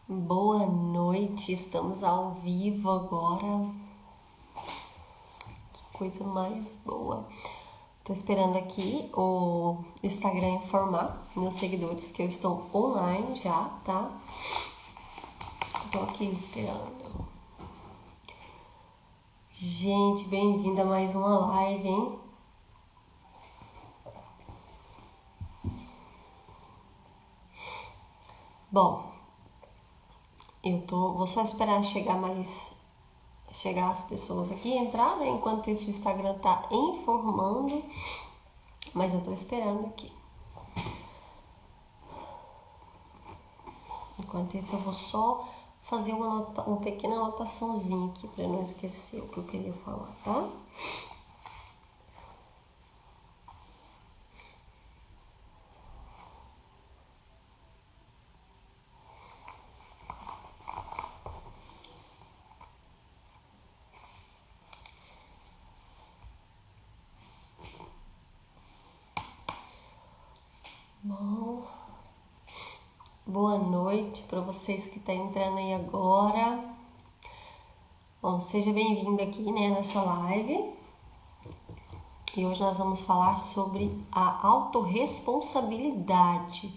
Boa noite, estamos ao vivo agora. Que coisa mais boa. Tô esperando aqui o Instagram informar meus seguidores que eu estou online já, tá? Tô aqui esperando. Gente, bem-vinda a mais uma live, hein? Bom, vou só esperar chegar as pessoas aqui, entrar, né? Enquanto isso o Instagram tá informando, mas eu tô esperando aqui. Enquanto isso eu vou só fazer uma pequena anotaçãozinha aqui para não esquecer o que eu queria falar, tá? Bom, boa noite para vocês que estão entrando aí agora. Bom, seja bem-vindo aqui, né, nessa live. E hoje nós vamos falar sobre a autorresponsabilidade.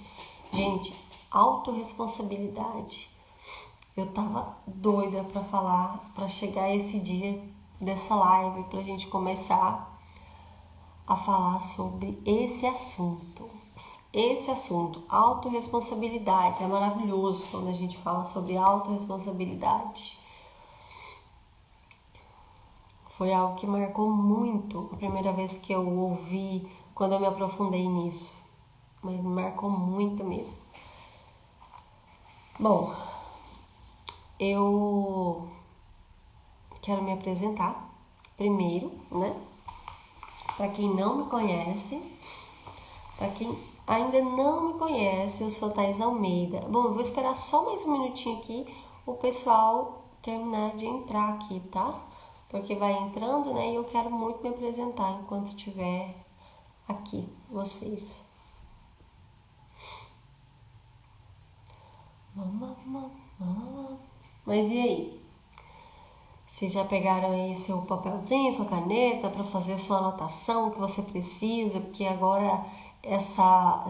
Gente, autorresponsabilidade. Eu tava doida para falar, para chegar esse dia dessa live, pra gente começar a falar sobre esse assunto. Esse assunto, autorresponsabilidade, é maravilhoso quando a gente fala sobre autorresponsabilidade. Foi algo que marcou muito a primeira vez que eu ouvi, quando eu me aprofundei nisso. Mas me marcou muito mesmo. Bom, eu quero me apresentar primeiro, né? Para quem não me conhece, para quem ainda não me conhece, eu sou Thaís Almeida. Bom, eu vou esperar só mais um minutinho aqui o pessoal terminar de entrar aqui, tá? Porque vai entrando, né? E eu quero muito me apresentar enquanto estiver aqui, vocês. Mas e aí? Vocês já pegaram aí seu papelzinho, sua caneta para fazer sua anotação que você precisa? Porque agora essa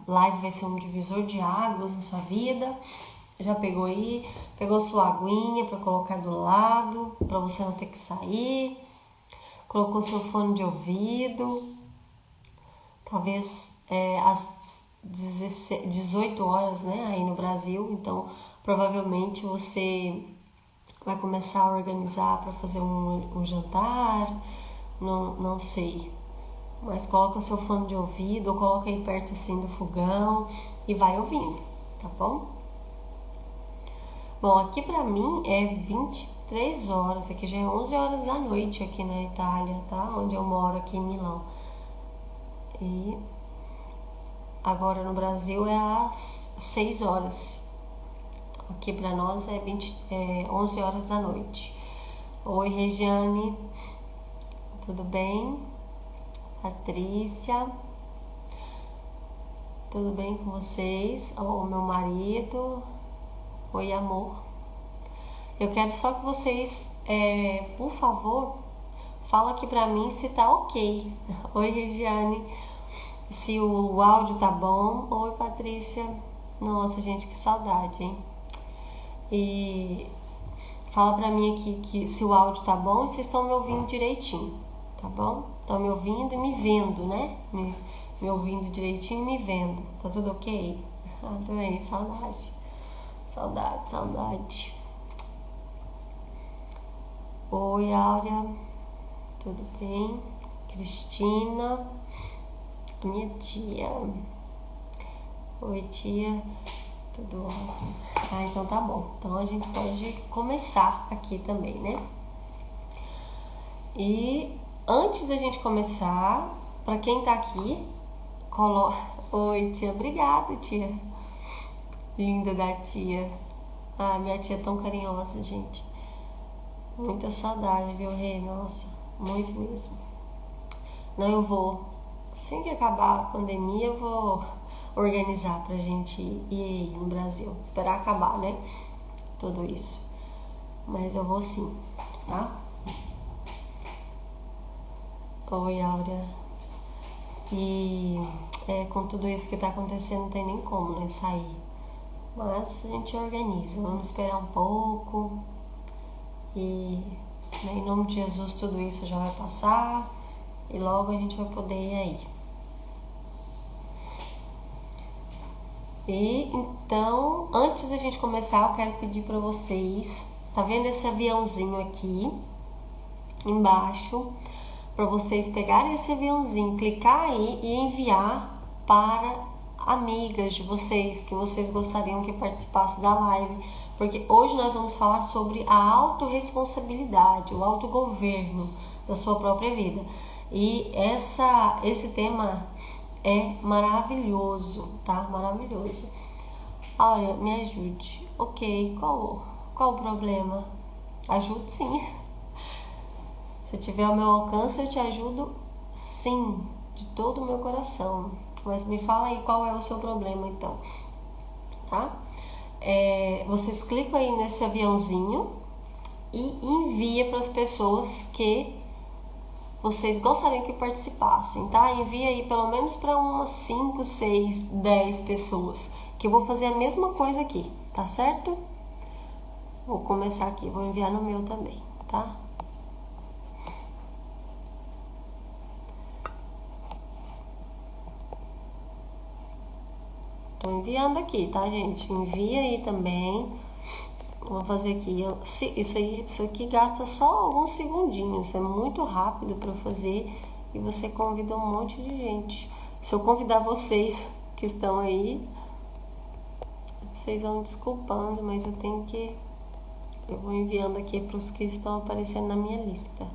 live vai ser um divisor de águas na sua vida. Já pegou aí? Pegou sua aguinha para colocar do lado, para você não ter que sair? Colocou seu fone de ouvido? Talvez às 18 horas, né, aí no Brasil. Então, provavelmente você vai começar a organizar para fazer um jantar, não sei. Mas coloca seu fone de ouvido ou coloca aí perto assim do fogão e vai ouvindo, tá bom? Bom, aqui pra mim é 23 horas, aqui já é 11 horas da noite aqui na Itália, tá? Onde eu moro aqui em Milão. E agora no Brasil é às 6 horas. Aqui pra nós é 11 horas da noite. Oi, Regiane. Tudo bem? Patrícia. Tudo bem com vocês? O meu marido. Oi, amor. Eu quero só que vocês, por favor, fala aqui pra mim se tá ok. Oi, Regiane. Se o áudio tá bom. Oi, Patrícia. Nossa, gente, que saudade, hein? E fala pra mim aqui que se o áudio tá bom e vocês estão me ouvindo direitinho, tá bom? Estão me ouvindo e me vendo, né? Me ouvindo direitinho e me vendo. Tá tudo ok? Ah, também, saudade. Saudade. Oi, Áurea. Tudo bem? Cristina. Minha tia. Oi, tia. Tudo ótimo. Ah, então tá bom. Então a gente pode começar aqui também, né? E antes da gente começar, pra quem tá aqui, Oi, tia. Obrigada, tia. Linda da tia. Ah, minha tia é tão carinhosa, gente. Muita saudade, viu, Rei? Nossa, muito mesmo. Não, eu vou. Assim que acabar a pandemia, eu vou organizar pra gente ir aí no Brasil. Esperar acabar, né? Tudo isso. Mas eu vou sim, tá? Oi, Áurea. E com tudo isso que tá acontecendo, não tem nem como, né, sair. Mas a gente organiza. Vamos esperar um pouco. E né, em nome de Jesus tudo isso já vai passar. E logo a gente vai poder ir aí. E então, antes da gente começar, eu quero pedir para vocês, tá vendo esse aviãozinho aqui embaixo? Para vocês pegarem esse aviãozinho, clicar aí e enviar para amigas de vocês, que vocês gostariam que participasse da live, porque hoje nós vamos falar sobre a autorresponsabilidade, o autogoverno da sua própria vida. E esse tema é maravilhoso, tá? Maravilhoso. Olha, me ajude. Ok, qual o problema? Ajude sim. Se tiver ao meu alcance, eu te ajudo sim, de todo o meu coração. Mas me fala aí qual é o seu problema então, tá? Vocês clicam aí nesse aviãozinho e envia para as pessoas que vocês gostariam que participassem, tá? Envia aí pelo menos para umas 5, 6, 10 pessoas, que eu vou fazer a mesma coisa aqui, tá certo? Vou começar aqui, vou enviar no meu também, tá? Tô enviando aqui, tá, gente? Envia aí também. Vou fazer aqui. Isso aqui gasta só alguns segundinhos. É muito rápido para fazer. E você convida um monte de gente. Se eu convidar vocês que estão aí, vocês vão me desculpando, mas eu tenho que... Eu vou enviando aqui para os que estão aparecendo na minha lista.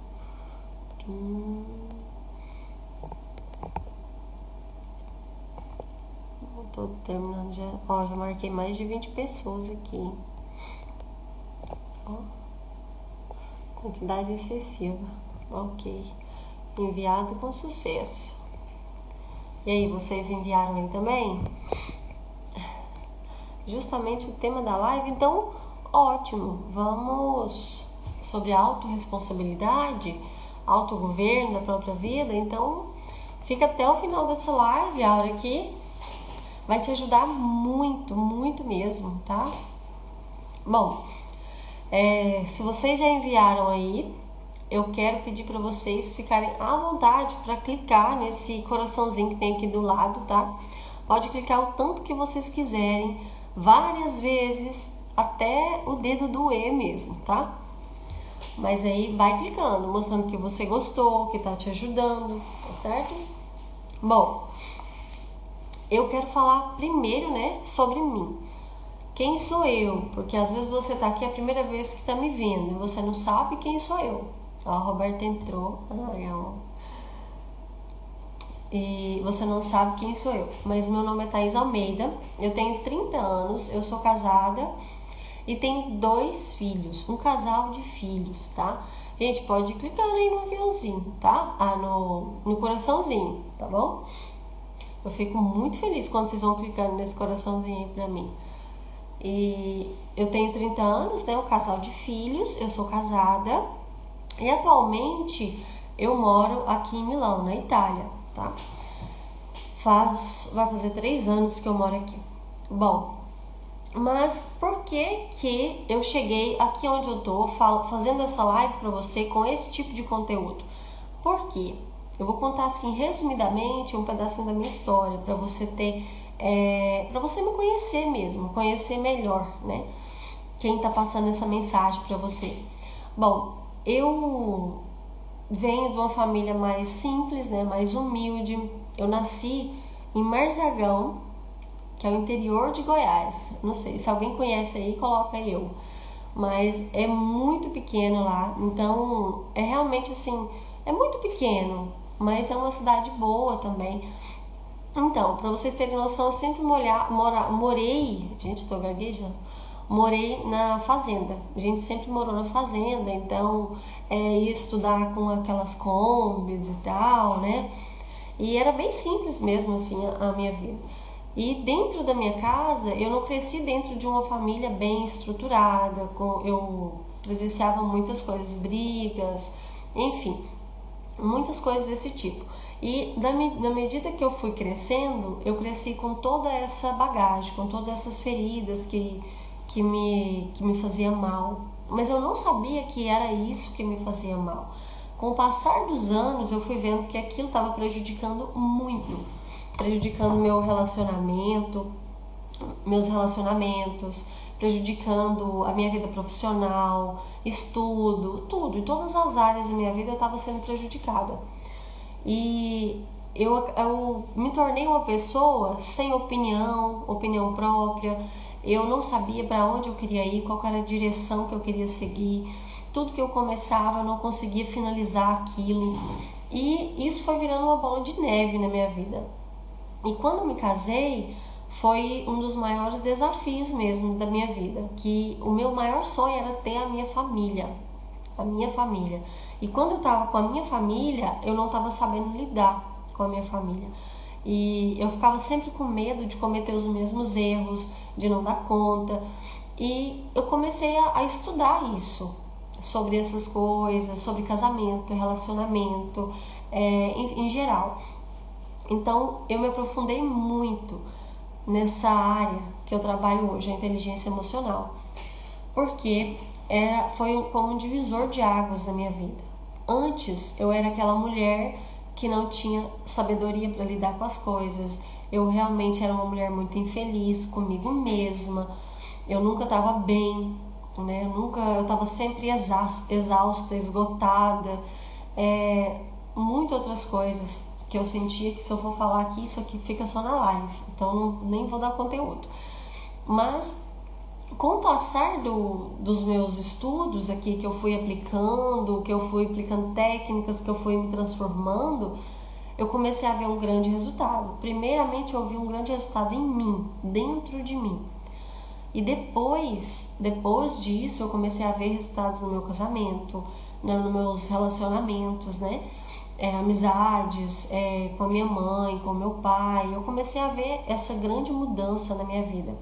Tô terminando já. Ó, já marquei mais de 20 pessoas aqui. Ó, quantidade excessiva. Ok. Enviado com sucesso. E aí, vocês enviaram aí também? Justamente o tema da live, então, ótimo. Vamos sobre autorresponsabilidade, autogoverno da própria vida. Então, fica até o final dessa live, a hora que vai te ajudar muito, muito mesmo, tá? Bom, se vocês já enviaram aí, eu quero pedir para vocês ficarem à vontade para clicar nesse coraçãozinho que tem aqui do lado, tá? Pode clicar o tanto que vocês quiserem, várias vezes, até o dedo doer mesmo, tá? Mas aí vai clicando, mostrando que você gostou, que tá te ajudando, tá certo? Bom, eu quero falar primeiro, né, sobre mim. Quem sou eu? Porque às vezes você tá aqui a primeira vez que tá me vendo e você não sabe quem sou eu. Ó, a Roberta entrou. E você não sabe quem sou eu. Mas meu nome é Thaís Almeida, eu tenho 30 anos, eu sou casada e tenho 2 filhos, um casal de filhos, tá? Gente, pode clicar aí no aviãozinho, tá? No coraçãozinho, tá bom? Eu fico muito feliz quando vocês vão clicando nesse coraçãozinho aí pra mim. E eu tenho 30 anos, né? Um casal de filhos, eu sou casada e atualmente eu moro aqui em Milão, na Itália, tá? Vai fazer 3 anos que eu moro aqui. Bom, mas por que eu cheguei aqui onde eu tô fazendo essa live pra você com esse tipo de conteúdo? Por quê? Eu vou contar assim resumidamente um pedacinho da minha história para você ter, para você me conhecer mesmo, conhecer melhor, né? Quem tá passando essa mensagem para você. Bom, eu venho de uma família mais simples, né? Mais humilde. Eu nasci em Marzagão, que é o interior de Goiás. Não sei, se alguém conhece aí, coloca eu. Mas é muito pequeno lá, então é realmente assim, é muito pequeno. Mas é uma cidade boa também. Então, para vocês terem noção, eu sempre morei, gente, tô gaguejando, morei na fazenda. A gente sempre morou na fazenda, então ia estudar com aquelas combis e tal, né? E era bem simples mesmo, assim, a minha vida. E dentro da minha casa, eu não cresci dentro de uma família bem estruturada, eu presenciava muitas coisas, brigas, enfim, muitas coisas desse tipo. E na medida que eu fui crescendo, eu cresci com toda essa bagagem, com todas essas feridas que me fazia mal. Mas eu não sabia que era isso que me fazia mal. Com o passar dos anos, eu fui vendo que aquilo estava prejudicando muito, prejudicando meus relacionamentos, prejudicando a minha vida profissional, estudo, tudo. Em todas as áreas da minha vida eu estava sendo prejudicada. E eu me tornei uma pessoa sem opinião própria. Eu não sabia para onde eu queria ir, qual era a direção que eu queria seguir. Tudo que eu começava, eu não conseguia finalizar aquilo. E isso foi virando uma bola de neve na minha vida. E quando eu me casei, foi um dos maiores desafios mesmo da minha vida. Que o meu maior sonho era ter a minha família. A minha família. E quando eu estava com a minha família, eu não estava sabendo lidar com a minha família. E eu ficava sempre com medo de cometer os mesmos erros, de não dar conta. E eu comecei a estudar isso, sobre essas coisas, sobre casamento, relacionamento, em geral. Então, eu me aprofundei muito nessa área que eu trabalho hoje, a inteligência emocional. Porque foi como um divisor de águas na minha vida. Antes, eu era aquela mulher que não tinha sabedoria para lidar com as coisas. Eu realmente era uma mulher muito infeliz comigo mesma. Eu nunca estava bem, né? Eu estava sempre exausta, esgotada. Muitas outras coisas que eu sentia que se eu for falar aqui, isso aqui fica só na live. Então, nem vou dar conteúdo. Mas com o passar dos meus estudos aqui, que eu fui aplicando técnicas, que eu fui me transformando, eu comecei a ver um grande resultado. Primeiramente, eu vi um grande resultado em mim, dentro de mim. E depois disso, eu comecei a ver resultados no meu casamento, nos meus relacionamentos, né? Amizades, com a minha mãe, com o meu pai. Eu comecei a ver essa grande mudança na minha vida.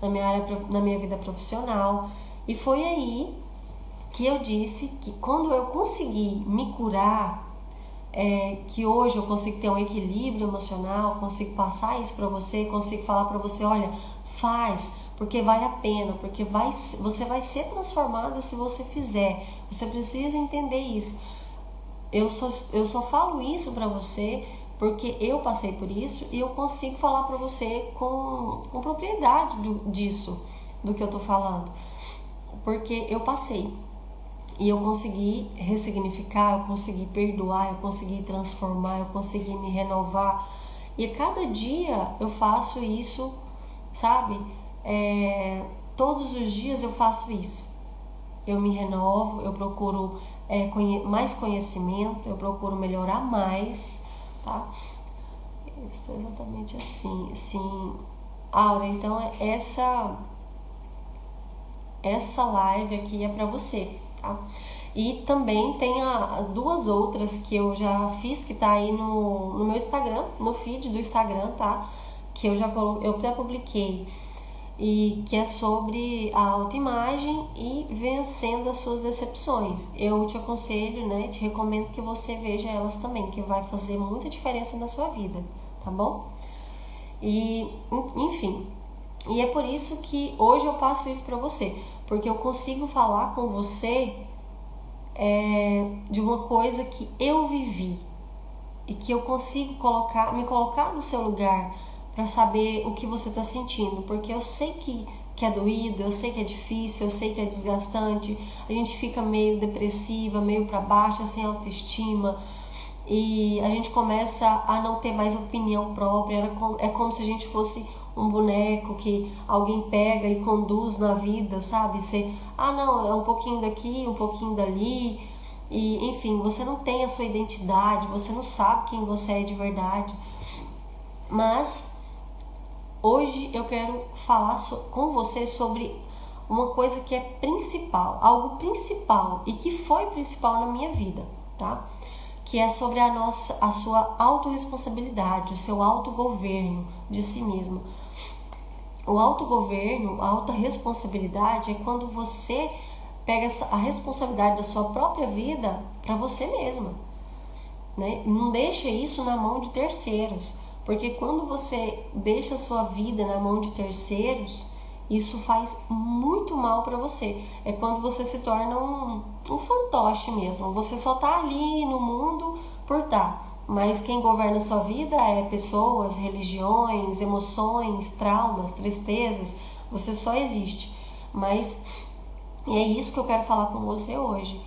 Na minha vida profissional. E foi aí que eu disse que quando eu consegui me curar, que hoje eu consigo ter um equilíbrio emocional, consigo passar isso para você, consigo falar para você, olha, faz, porque vale a pena, porque você vai ser transformada se você fizer. Você precisa entender isso. Eu só falo isso para você porque eu passei por isso e eu consigo falar para você com propriedade disso, do que eu tô falando. Porque eu passei e eu consegui ressignificar, eu consegui perdoar, eu consegui transformar, eu consegui me renovar. E a cada dia eu faço isso, sabe? Todos os dias eu faço isso. Eu me renovo, eu procuro mais conhecimento, eu procuro melhorar mais, tá? Isso é exatamente assim. Aura, então essa live aqui é pra você, tá? E também tem duas outras que eu já fiz, que tá aí no meu Instagram, no feed do Instagram, tá? Que eu até publiquei. E que é sobre a autoimagem e vencendo as suas decepções. Eu te aconselho, né, te recomendo que você veja elas também, que vai fazer muita diferença na sua vida, tá bom? E, enfim, e é por isso que hoje eu passo isso pra você, porque eu consigo falar com você de uma coisa que eu vivi e que eu consigo me colocar no seu lugar para saber o que você está sentindo, porque eu sei que é doído, eu sei que é difícil, eu sei que é desgastante, a gente fica meio depressiva, meio para baixo, sem autoestima, e a gente começa a não ter mais opinião própria. É como se a gente fosse um boneco que alguém pega e conduz na vida, sabe? Não, é um pouquinho daqui, um pouquinho dali, e enfim, você não tem a sua identidade, você não sabe quem você é de verdade. Mas hoje eu quero falar com você sobre uma coisa que é principal, algo principal e que foi principal na minha vida, tá? que é sobre a sua autorresponsabilidade, o seu autogoverno de si mesmo. O autogoverno, a autorresponsabilidade é quando você pega a responsabilidade da sua própria vida para você mesma, né? Não deixa isso na mão de terceiros, porque quando você deixa a sua vida na mão de terceiros, isso faz muito mal para você. É quando você se torna um fantoche mesmo. Você só tá ali no mundo por tá. Mas quem governa a sua vida é pessoas, religiões, emoções, traumas, tristezas. Você só existe. Mas é isso que eu quero falar com você hoje.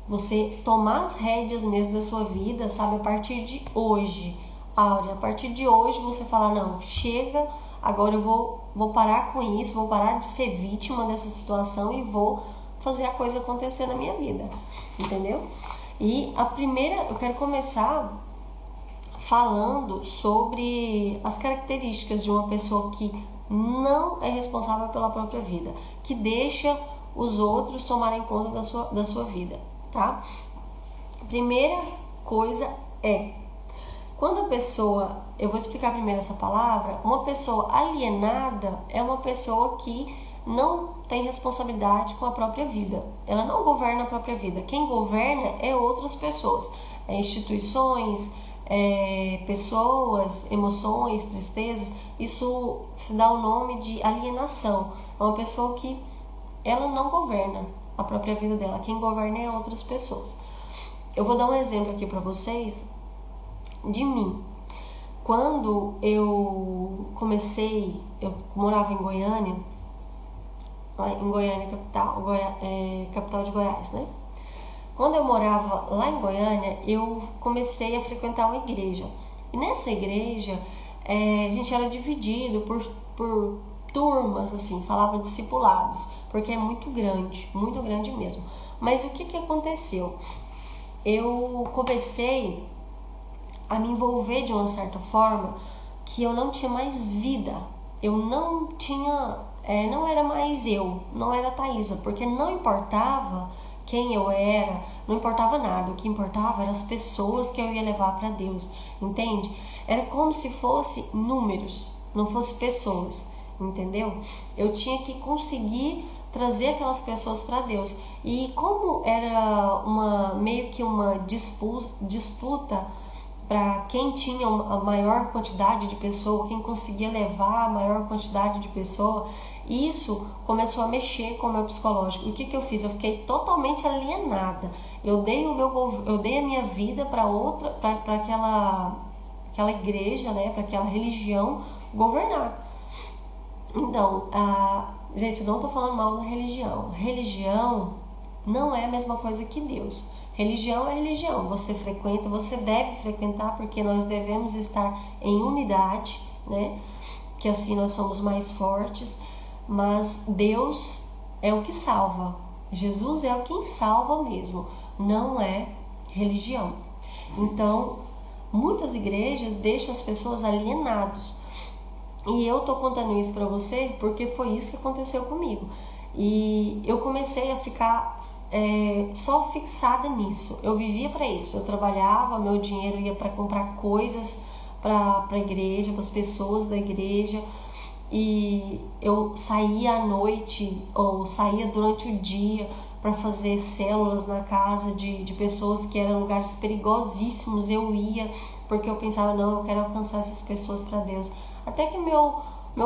Você tomar as rédeas mesmo da sua vida, sabe? A partir de hoje. Áurea, a partir de hoje você falar, não, chega, agora eu vou parar com isso, vou parar de ser vítima dessa situação e vou fazer a coisa acontecer na minha vida, entendeu? E eu quero começar falando sobre as características de uma pessoa que não é responsável pela própria vida, que deixa os outros tomarem conta da sua vida, tá? Primeira coisa é, quando a pessoa, eu vou explicar primeiro essa palavra, uma pessoa alienada é uma pessoa que não tem responsabilidade com a própria vida. Ela não governa a própria vida. Quem governa é outras pessoas, instituições, pessoas, emoções, tristezas. Isso se dá o nome de alienação. É uma pessoa que ela não governa a própria vida dela. Quem governa é outras pessoas. Eu vou dar um exemplo aqui para vocês de mim. Quando eu comecei, eu morava em Goiânia, capital de Goiás, né? Quando eu morava lá em Goiânia, eu comecei a frequentar uma igreja. E nessa igreja, a gente era dividido por turmas, assim, falava discipulados, porque é muito grande mesmo. Mas o que aconteceu? Eu comecei a me envolver de uma certa forma que eu não tinha mais vida. Eu não tinha, não era mais eu, não era Thaisa, porque não importava quem eu era, não importava nada. O que importava eram as pessoas que eu ia levar para Deus, entende? Era como se fosse números, não fosse pessoas, entendeu? Eu tinha que conseguir trazer aquelas pessoas para Deus. E como era meio que uma disputa para quem tinha a maior quantidade de pessoas, quem conseguia levar a maior quantidade de pessoas, isso começou a mexer com o meu psicológico. E o que eu fiz? Eu fiquei totalmente alienada. Eu dei a minha vida para aquela igreja, né, para aquela religião governar. Então, gente, eu não estou falando mal da religião. Religião não é a mesma coisa que Deus. Religião é religião, você frequenta, você deve frequentar, porque nós devemos estar em unidade, né? Que assim nós somos mais fortes, mas Deus é o que salva, Jesus é quem salva mesmo, não é religião. Então, muitas igrejas deixam as pessoas alienadas, e eu tô contando isso para você porque foi isso que aconteceu comigo, e eu comecei a ficar só fixada nisso. Eu vivia para isso, eu trabalhava, meu dinheiro ia para comprar coisas para a igreja, para as pessoas da igreja, e eu saía à noite ou saía durante o dia para fazer células na casa de pessoas que eram lugares perigosíssimos. Eu ia porque eu pensava, não, eu quero alcançar essas pessoas para Deus. Até que meu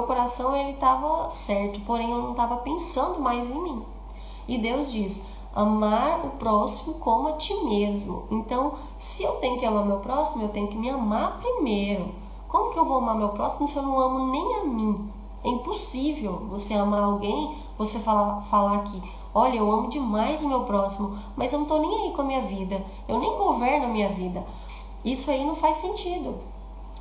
coração ele estava certo, porém eu não estava pensando mais em mim. E Deus diz: amar o próximo como a ti mesmo. Então, se eu tenho que amar meu próximo, eu tenho que me amar primeiro. Como que eu vou amar meu próximo se eu não amo nem a mim? É impossível você amar alguém, você falar que, olha, eu amo demais o meu próximo, mas eu não estou nem aí com a minha vida, eu nem governo a minha vida. Isso aí não faz sentido,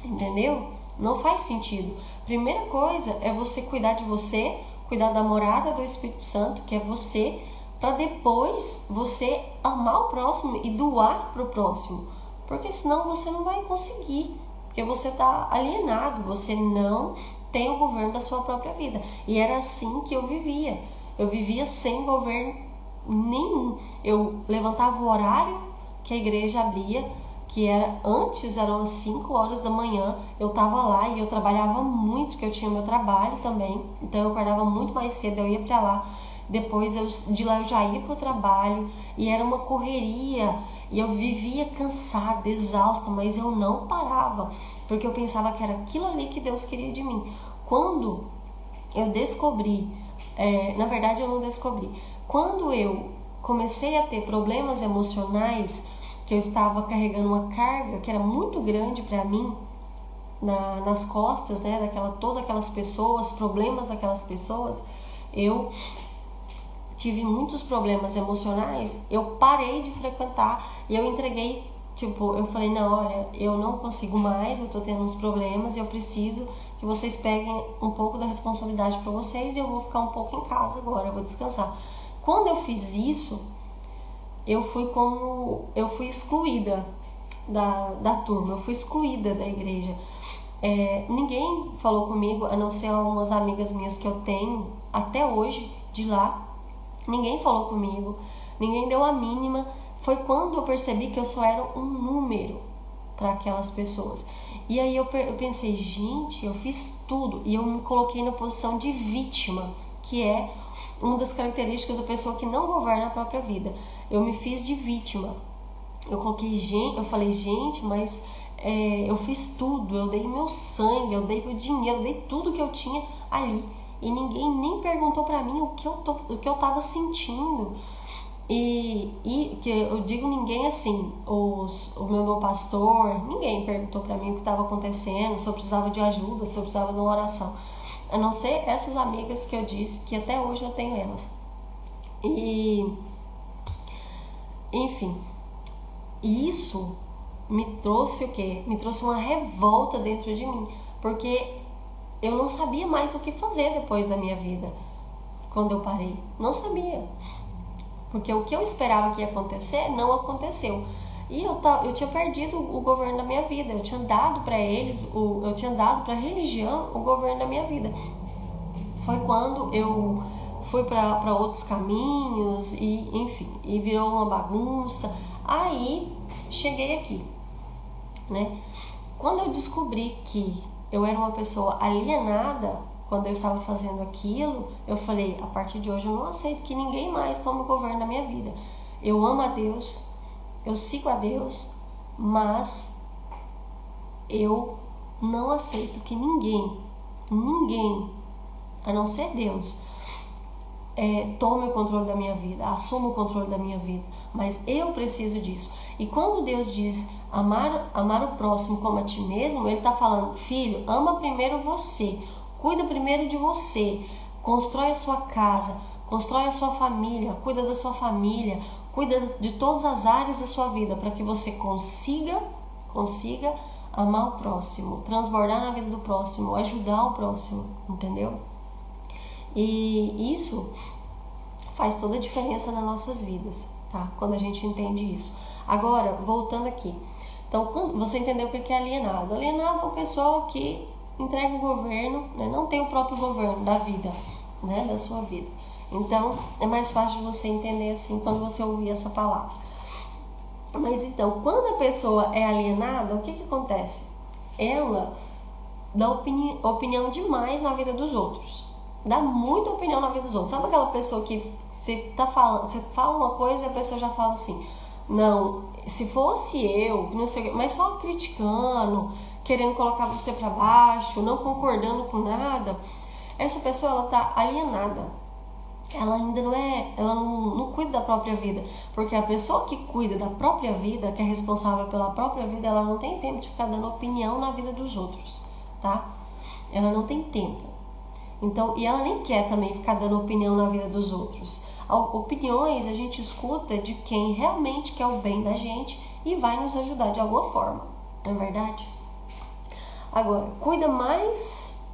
entendeu? Não faz sentido. Primeira coisa é você cuidar de você, cuidar da morada do Espírito Santo, que é você, para depois você amar o próximo e doar para o próximo, porque senão você não vai conseguir, porque você está alienado, você não tem o governo da sua própria vida. E era assim que eu vivia sem governo nenhum. Eu levantava o horário que a igreja abria, que era antes, eram as 5 horas da manhã, eu tava lá e eu trabalhava muito, porque eu tinha meu trabalho também, então eu acordava muito mais cedo, eu ia pra lá, depois de lá eu já ia pro trabalho, e era uma correria, e eu vivia cansada, exausta, mas eu não parava, porque eu pensava que era aquilo ali que Deus queria de mim. Quando eu descobri, na verdade eu não descobri, quando eu comecei a ter problemas emocionais, que eu estava carregando uma carga que era muito grande para mim nas costas, né, todas aquelas pessoas, problemas daquelas pessoas, eu tive muitos problemas emocionais, eu parei de frequentar e eu entreguei, tipo, eu falei, não, olha, eu não consigo mais, eu tô tendo uns problemas e eu preciso que vocês peguem um pouco da responsabilidade para vocês e eu vou ficar um pouco em casa agora, eu vou descansar. Quando eu fiz isso, eu fui excluída da turma, eu fui excluída da igreja. Ninguém falou comigo, a não ser algumas amigas minhas que eu tenho até hoje de lá. Ninguém falou comigo, ninguém deu a mínima. Foi quando eu percebi que eu só era um número para aquelas pessoas. E aí eu pensei, gente, eu fiz tudo. E eu me coloquei na posição de vítima, que é uma das características da pessoa que não governa a própria vida. Eu me fiz de vítima. Eu falei, gente, mas eu fiz tudo, eu dei meu sangue, eu dei meu dinheiro, eu dei tudo que eu tinha ali. E ninguém nem perguntou pra mim o que eu tava sentindo. E que eu digo ninguém assim, o meu pastor, ninguém perguntou pra mim o que estava acontecendo, se eu precisava de ajuda, se eu precisava de uma oração. A não ser essas amigas que eu disse, que até hoje eu tenho elas. E, enfim, isso me trouxe o quê? Me trouxe uma revolta dentro de mim, porque eu não sabia mais o que fazer depois da minha vida, quando eu parei. Não sabia. Porque o que eu esperava que ia acontecer, não aconteceu. E eu tinha perdido o governo da minha vida. Eu tinha dado para eles, eu tinha dado para a religião o governo da minha vida. Foi quando eu fui para outros caminhos e, enfim, e virou uma bagunça. Aí cheguei aqui, né? Quando eu descobri que eu era uma pessoa alienada, quando eu estava fazendo aquilo, eu falei, a partir de hoje eu não aceito que ninguém mais tome o governo da minha vida. Eu amo a Deus, eu sigo a Deus, mas eu não aceito que ninguém, a não ser Deus, tome o controle da minha vida, assuma o controle da minha vida. Mas eu preciso disso. E quando Deus diz amar o próximo como a ti mesmo, Ele está falando, filho, ama primeiro você. Cuida primeiro de você, constrói a sua casa, constrói a sua família, cuida da sua família, cuida de todas as áreas da sua vida para que você consiga amar o próximo, transbordar na vida do próximo, ajudar o próximo, entendeu? E isso faz toda a diferença nas nossas vidas, tá? Quando a gente entende isso. Agora, voltando aqui. Então, você entendeu o que é alienado? Alienado é uma pessoa que entrega o governo, né? Não tem o próprio governo da vida, né? Da sua vida. Então, é mais fácil de você entender assim quando você ouvir essa palavra. Mas então, quando a pessoa é alienada, o que acontece? Ela dá opinião demais na vida dos outros. Dá muita opinião na vida dos outros. Sabe aquela pessoa que você fala uma coisa e a pessoa já fala assim, não, se fosse eu, não sei, mas só criticando, querendo colocar você para baixo, não concordando com nada, essa pessoa ela tá alienada. Ela ainda não cuida da própria vida, porque a pessoa que cuida da própria vida, que é responsável pela própria vida, ela não tem tempo de ficar dando opinião na vida dos outros, tá? Ela não tem tempo. Então, e ela nem quer também ficar dando opinião na vida dos outros. Opiniões a gente escuta de quem realmente quer o bem da gente e vai nos ajudar de alguma forma, não é verdade? Agora,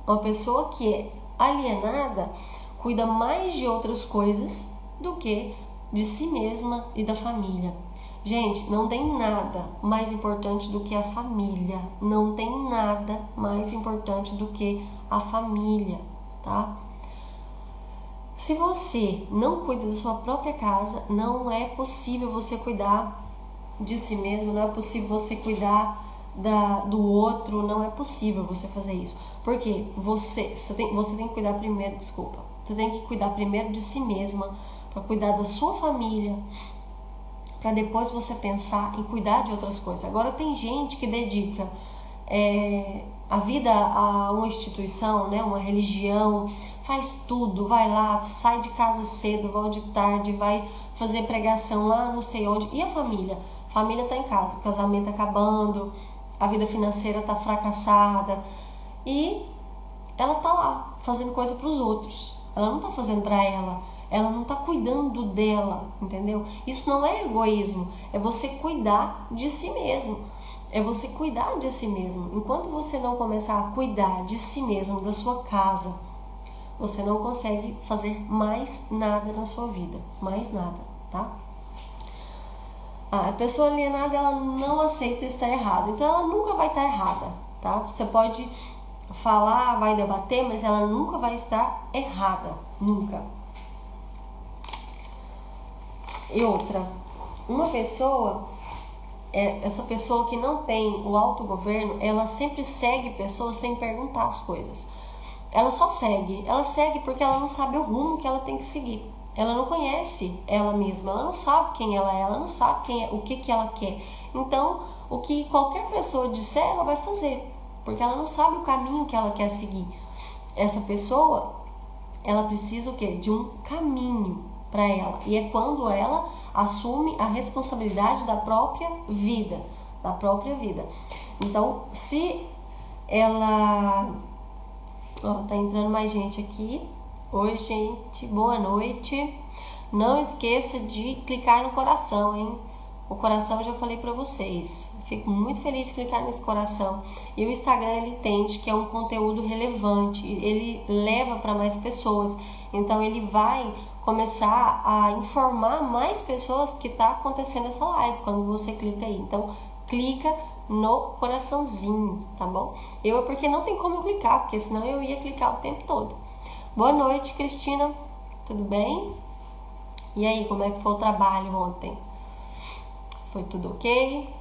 uma pessoa que é alienada, cuida mais de outras coisas do que de si mesma e da família. Gente, não tem nada mais importante do que a família. Não tem nada mais importante do que a família, tá? Se você não cuida da sua própria casa, não é possível você cuidar de si mesmo, não é possível você cuidar do outro, não é possível você fazer isso. Porque você tem que cuidar primeiro, você tem que cuidar primeiro de si mesma, para cuidar da sua família, para depois você pensar em cuidar de outras coisas. Agora tem gente que dedica a vida a uma instituição, né, uma religião, faz tudo, vai lá, sai de casa cedo, volta de tarde, vai fazer pregação lá não sei onde. E a família? A família está em casa, o casamento acabando, a vida financeira está fracassada e ela está lá fazendo coisa para os outros. Ela não está fazendo para ela não está cuidando dela, entendeu? Isso não é egoísmo, é você cuidar de si mesmo. É você cuidar de si mesmo. Enquanto você não começar a cuidar de si mesmo, da sua casa, você não consegue fazer mais nada na sua vida. Mais nada, tá? A pessoa alienada, ela não aceita estar errada. Então, ela nunca vai estar errada, tá? Você pode falar, vai debater, mas ela nunca vai estar errada. Nunca. E outra, uma pessoa... essa pessoa que não tem o autogoverno, ela sempre segue pessoas sem perguntar as coisas. Ela só segue. Ela segue porque ela não sabe o rumo que ela tem que seguir. Ela não conhece ela mesma. Ela não sabe quem ela é. Ela não sabe o que ela quer. Então, o que qualquer pessoa disser, ela vai fazer. Porque ela não sabe o caminho que ela quer seguir. Essa pessoa, ela precisa o quê? De um caminho para ela. E é quando ela assume a responsabilidade da própria vida. Da própria vida. Então, se ela... tá entrando mais gente aqui. Oi, gente. Boa noite. Não esqueça de clicar no coração, hein? O coração eu já falei para vocês. Fico muito feliz de clicar nesse coração. E o Instagram, ele entende que é um conteúdo relevante. Ele leva para mais pessoas. Então, ele vai começar a informar mais pessoas que está acontecendo essa live quando você clica aí. Então, clica no coraçãozinho, tá bom? É porque não tem como clicar, porque senão eu ia clicar o tempo todo. Boa noite, Cristina. Tudo bem? E aí, como é que foi o trabalho ontem? Foi tudo ok?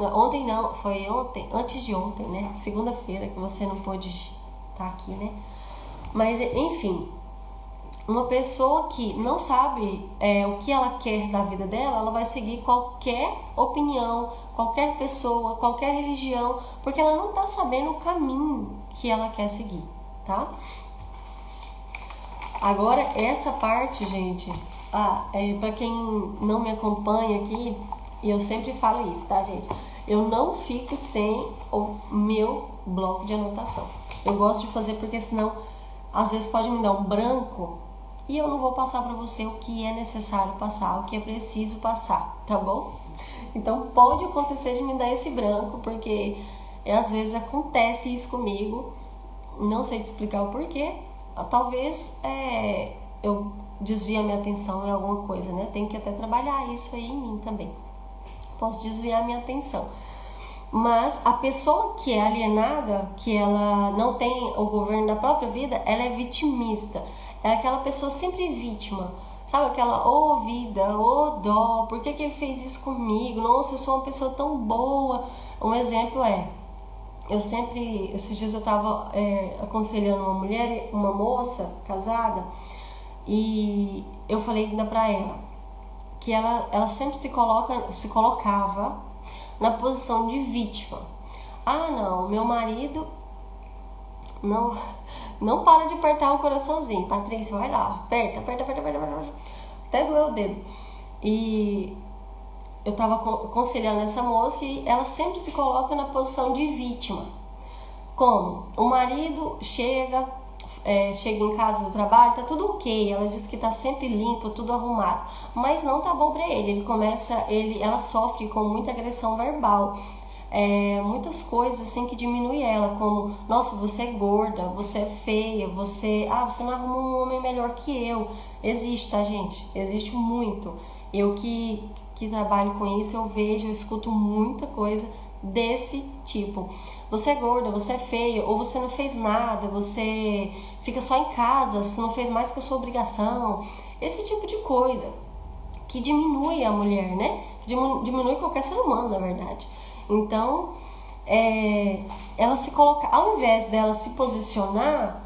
Ontem não, foi ontem, antes de ontem, né? Segunda-feira que você não pôde estar aqui, né? Mas, enfim... Uma pessoa que não sabe o que ela quer da vida dela, ela vai seguir qualquer opinião, qualquer pessoa, qualquer religião, porque ela não está sabendo o caminho que ela quer seguir, tá? Agora, essa parte, gente, para quem não me acompanha aqui, e eu sempre falo isso, tá, gente? Eu não fico sem o meu bloco de anotação. Eu gosto de fazer porque senão, às vezes pode me dar um branco, e eu não vou passar para você o que é necessário passar, o que é preciso passar, tá bom? Então pode acontecer de me dar esse branco, porque às vezes acontece isso comigo, não sei te explicar o porquê, talvez eu desvie a minha atenção em alguma coisa, né? Tem que até trabalhar isso aí em mim também. Posso desviar a minha atenção. Mas a pessoa que é alienada, que ela não tem o governo da própria vida, ela é vitimista. É aquela pessoa sempre vítima. Sabe aquela, vida, dó, por que ele fez isso comigo? Nossa, eu sou uma pessoa tão boa. Um exemplo esses dias eu estava aconselhando uma mulher, uma moça casada, e eu falei ainda pra ela que ela sempre se colocava na posição de vítima. Não, meu marido não para de apertar o coraçãozinho. Patrícia, vai lá, aperta, até doeu o dedo. E eu tava aconselhando essa moça e ela sempre se coloca na posição de vítima. Como? O marido chega em casa do trabalho, tá tudo ok, ela diz que tá sempre limpo, tudo arrumado, mas não tá bom pra ele. Ela sofre com muita agressão verbal, muitas coisas assim que diminuem ela, como, nossa, você é gorda, você é feia, você não arruma um homem melhor que eu. Existe, tá, gente? Existe muito. Eu que trabalho com isso, eu escuto muita coisa desse tipo. Você é gorda, você é feia, ou você não fez nada, você fica só em casa, você não fez mais que a sua obrigação. Esse tipo de coisa que diminui a mulher, né? Diminui qualquer ser humano, na verdade. Então, ela se coloca, ao invés dela se posicionar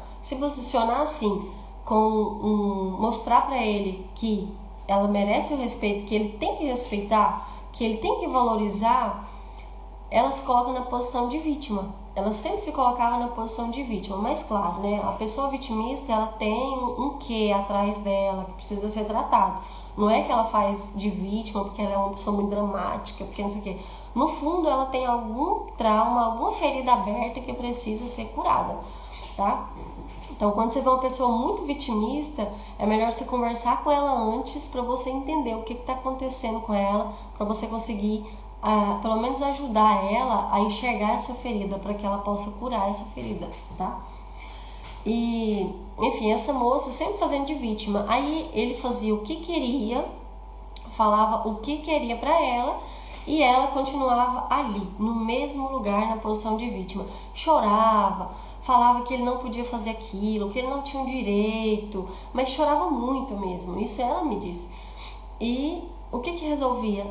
assim, mostrar para ele que ela merece o respeito, que ele tem que respeitar, que ele tem que valorizar, ela se coloca na posição de vítima. Ela sempre se colocava na posição de vítima, mas claro, né? A pessoa vitimista, ela tem um quê atrás dela que precisa ser tratado. Não é que ela faz de vítima porque ela é uma pessoa muito dramática, porque não sei o quê. No fundo, ela tem algum trauma, alguma ferida aberta que precisa ser curada, tá? Então, quando você vê uma pessoa muito vitimista, é melhor você conversar com ela antes para você entender o que está acontecendo com ela, para você conseguir, pelo menos, ajudar ela a enxergar essa ferida, para que ela possa curar essa ferida, tá? E, enfim, essa moça sempre fazendo de vítima. Aí ele fazia o que queria, falava o que queria para ela, e ela continuava ali, no mesmo lugar, na posição de vítima. Chorava, falava que ele não podia fazer aquilo, que ele não tinha um direito, mas chorava muito mesmo, isso ela me disse. E o que resolvia?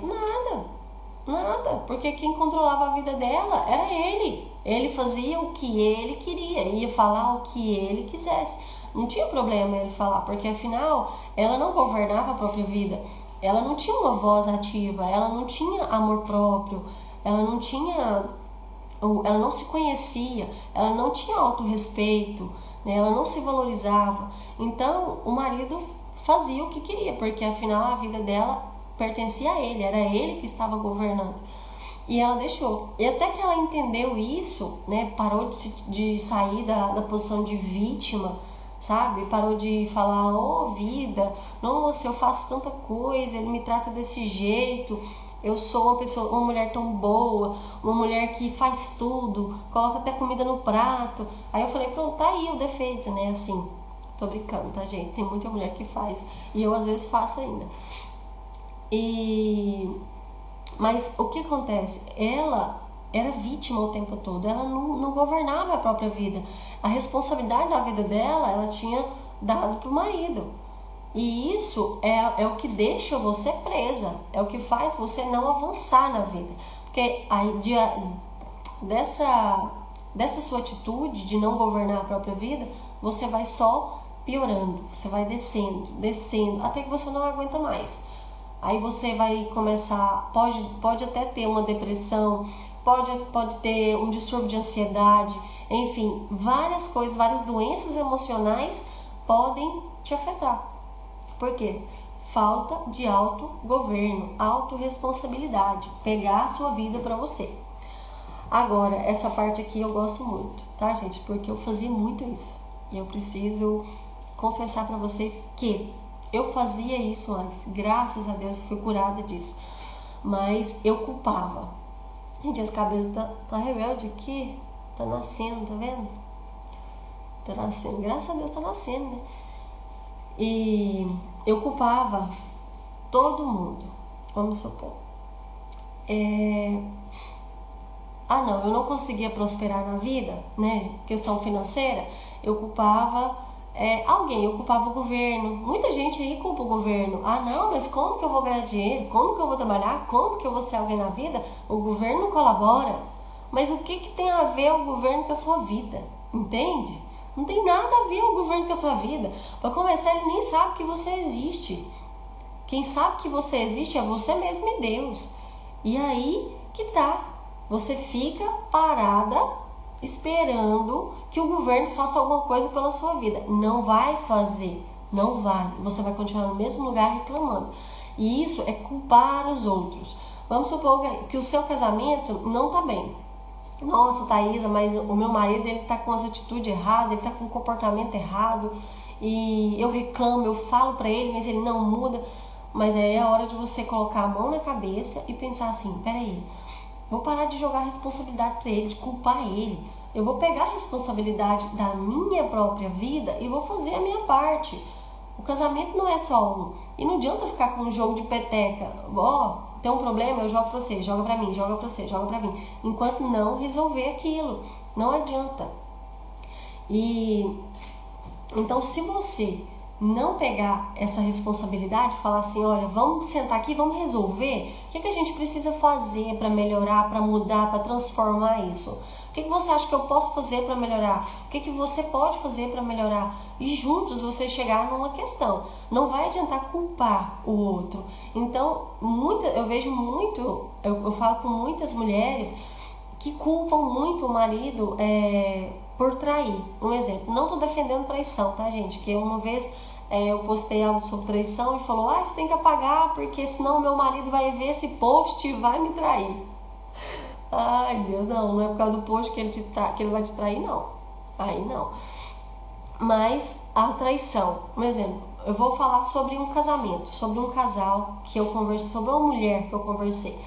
Nada, porque quem controlava a vida dela era ele. Ele fazia o que ele queria, ia falar o que ele quisesse. Não tinha problema ele falar, porque afinal ela não governava a própria vida. Ela não tinha uma voz ativa, ela não tinha amor próprio, ela não se conhecia, ela não tinha autorrespeito, né? Ela não se valorizava. Então o marido fazia o que queria, porque afinal a vida dela pertencia a ele, era ele que estava governando. E ela deixou. E até que ela entendeu isso, né? Parou de sair da posição de vítima, sabe? Parou de falar, oh vida, nossa, eu faço tanta coisa, ele me trata desse jeito, eu sou uma mulher tão boa, uma mulher que faz tudo, coloca até comida no prato. Aí eu falei, pronto, tá aí o defeito, né? Assim, tô brincando, tá, gente? Tem muita mulher que faz, e eu às vezes faço ainda. Mas o que acontece? Ela era vítima o tempo todo, ela não governava a própria vida. A responsabilidade da vida dela, ela tinha dado pro marido. E isso é o que deixa você presa, é o que faz você não avançar na vida. Porque aí, dessa sua atitude de não governar a própria vida, você vai só piorando, você vai descendo, até que você não aguenta mais. Aí você vai começar, pode até ter uma depressão, pode ter um distúrbio de ansiedade, enfim, várias coisas, várias doenças emocionais podem te afetar. Por quê? Falta de autogoverno, autorresponsabilidade, pegar a sua vida para você. Agora, essa parte aqui eu gosto muito, tá, gente? Porque eu fazia muito isso. E eu preciso confessar para vocês que eu fazia isso antes. Graças a Deus eu fui curada disso. Mas eu culpava. Gente, esse cabelo tá rebelde aqui. Tá nascendo, tá vendo? Tá nascendo. Graças a Deus tá nascendo, né? E eu culpava todo mundo. Vamos supor. Não, eu não conseguia prosperar na vida, né? Questão financeira. Eu culpava alguém, eu culpava o governo. Muita gente aí culpa o governo. Não, mas como que eu vou ganhar dinheiro? Como que eu vou trabalhar? Como que eu vou ser alguém na vida? O governo não colabora. Mas o que tem a ver o governo com a sua vida? Entende? Não tem nada a ver o governo com a sua vida. Para começar, ele nem sabe que você existe. Quem sabe que você existe é você mesmo e Deus. E aí que tá. Você fica parada esperando que o governo faça alguma coisa pela sua vida. Não vai fazer. Não vai. Você vai continuar no mesmo lugar reclamando. E isso é culpar os outros. Vamos supor que o seu casamento não tá bem. Nossa, Thaisa, mas o meu marido, ele tá com as atitudes erradas, ele tá com um comportamento errado, e eu reclamo, eu falo pra ele, mas ele não muda. Mas aí é a hora de você colocar a mão na cabeça e pensar assim, peraí, vou parar de jogar a responsabilidade pra ele, de culpar ele. Eu vou pegar a responsabilidade da minha própria vida e vou fazer a minha parte. O casamento não é só um. E não adianta ficar com um jogo de peteca. Tem um problema, eu jogo pra você, joga pra mim, joga pra você, joga pra mim. Enquanto não resolver aquilo. Não adianta. E então, se você não pegar essa responsabilidade, falar assim, olha, vamos sentar aqui, vamos resolver o que a gente precisa fazer para melhorar, para mudar, para transformar isso. O que você acha que eu posso fazer para melhorar? O que você pode fazer para melhorar? E juntos vocês chegar numa questão. Não vai adiantar culpar o outro. Então, eu vejo muito, eu falo com muitas mulheres que culpam muito o marido por trair. Um exemplo, não estou defendendo traição, tá, gente? Que uma vez eu postei algo sobre traição e falou, você tem que apagar porque senão meu marido vai ver esse post e vai me trair. Ai, Deus, não é por causa do post que ele vai te trair, não. Aí não. Mas a traição, um exemplo, eu vou falar sobre um casamento, sobre um casal que eu conversei, sobre uma mulher que eu conversei.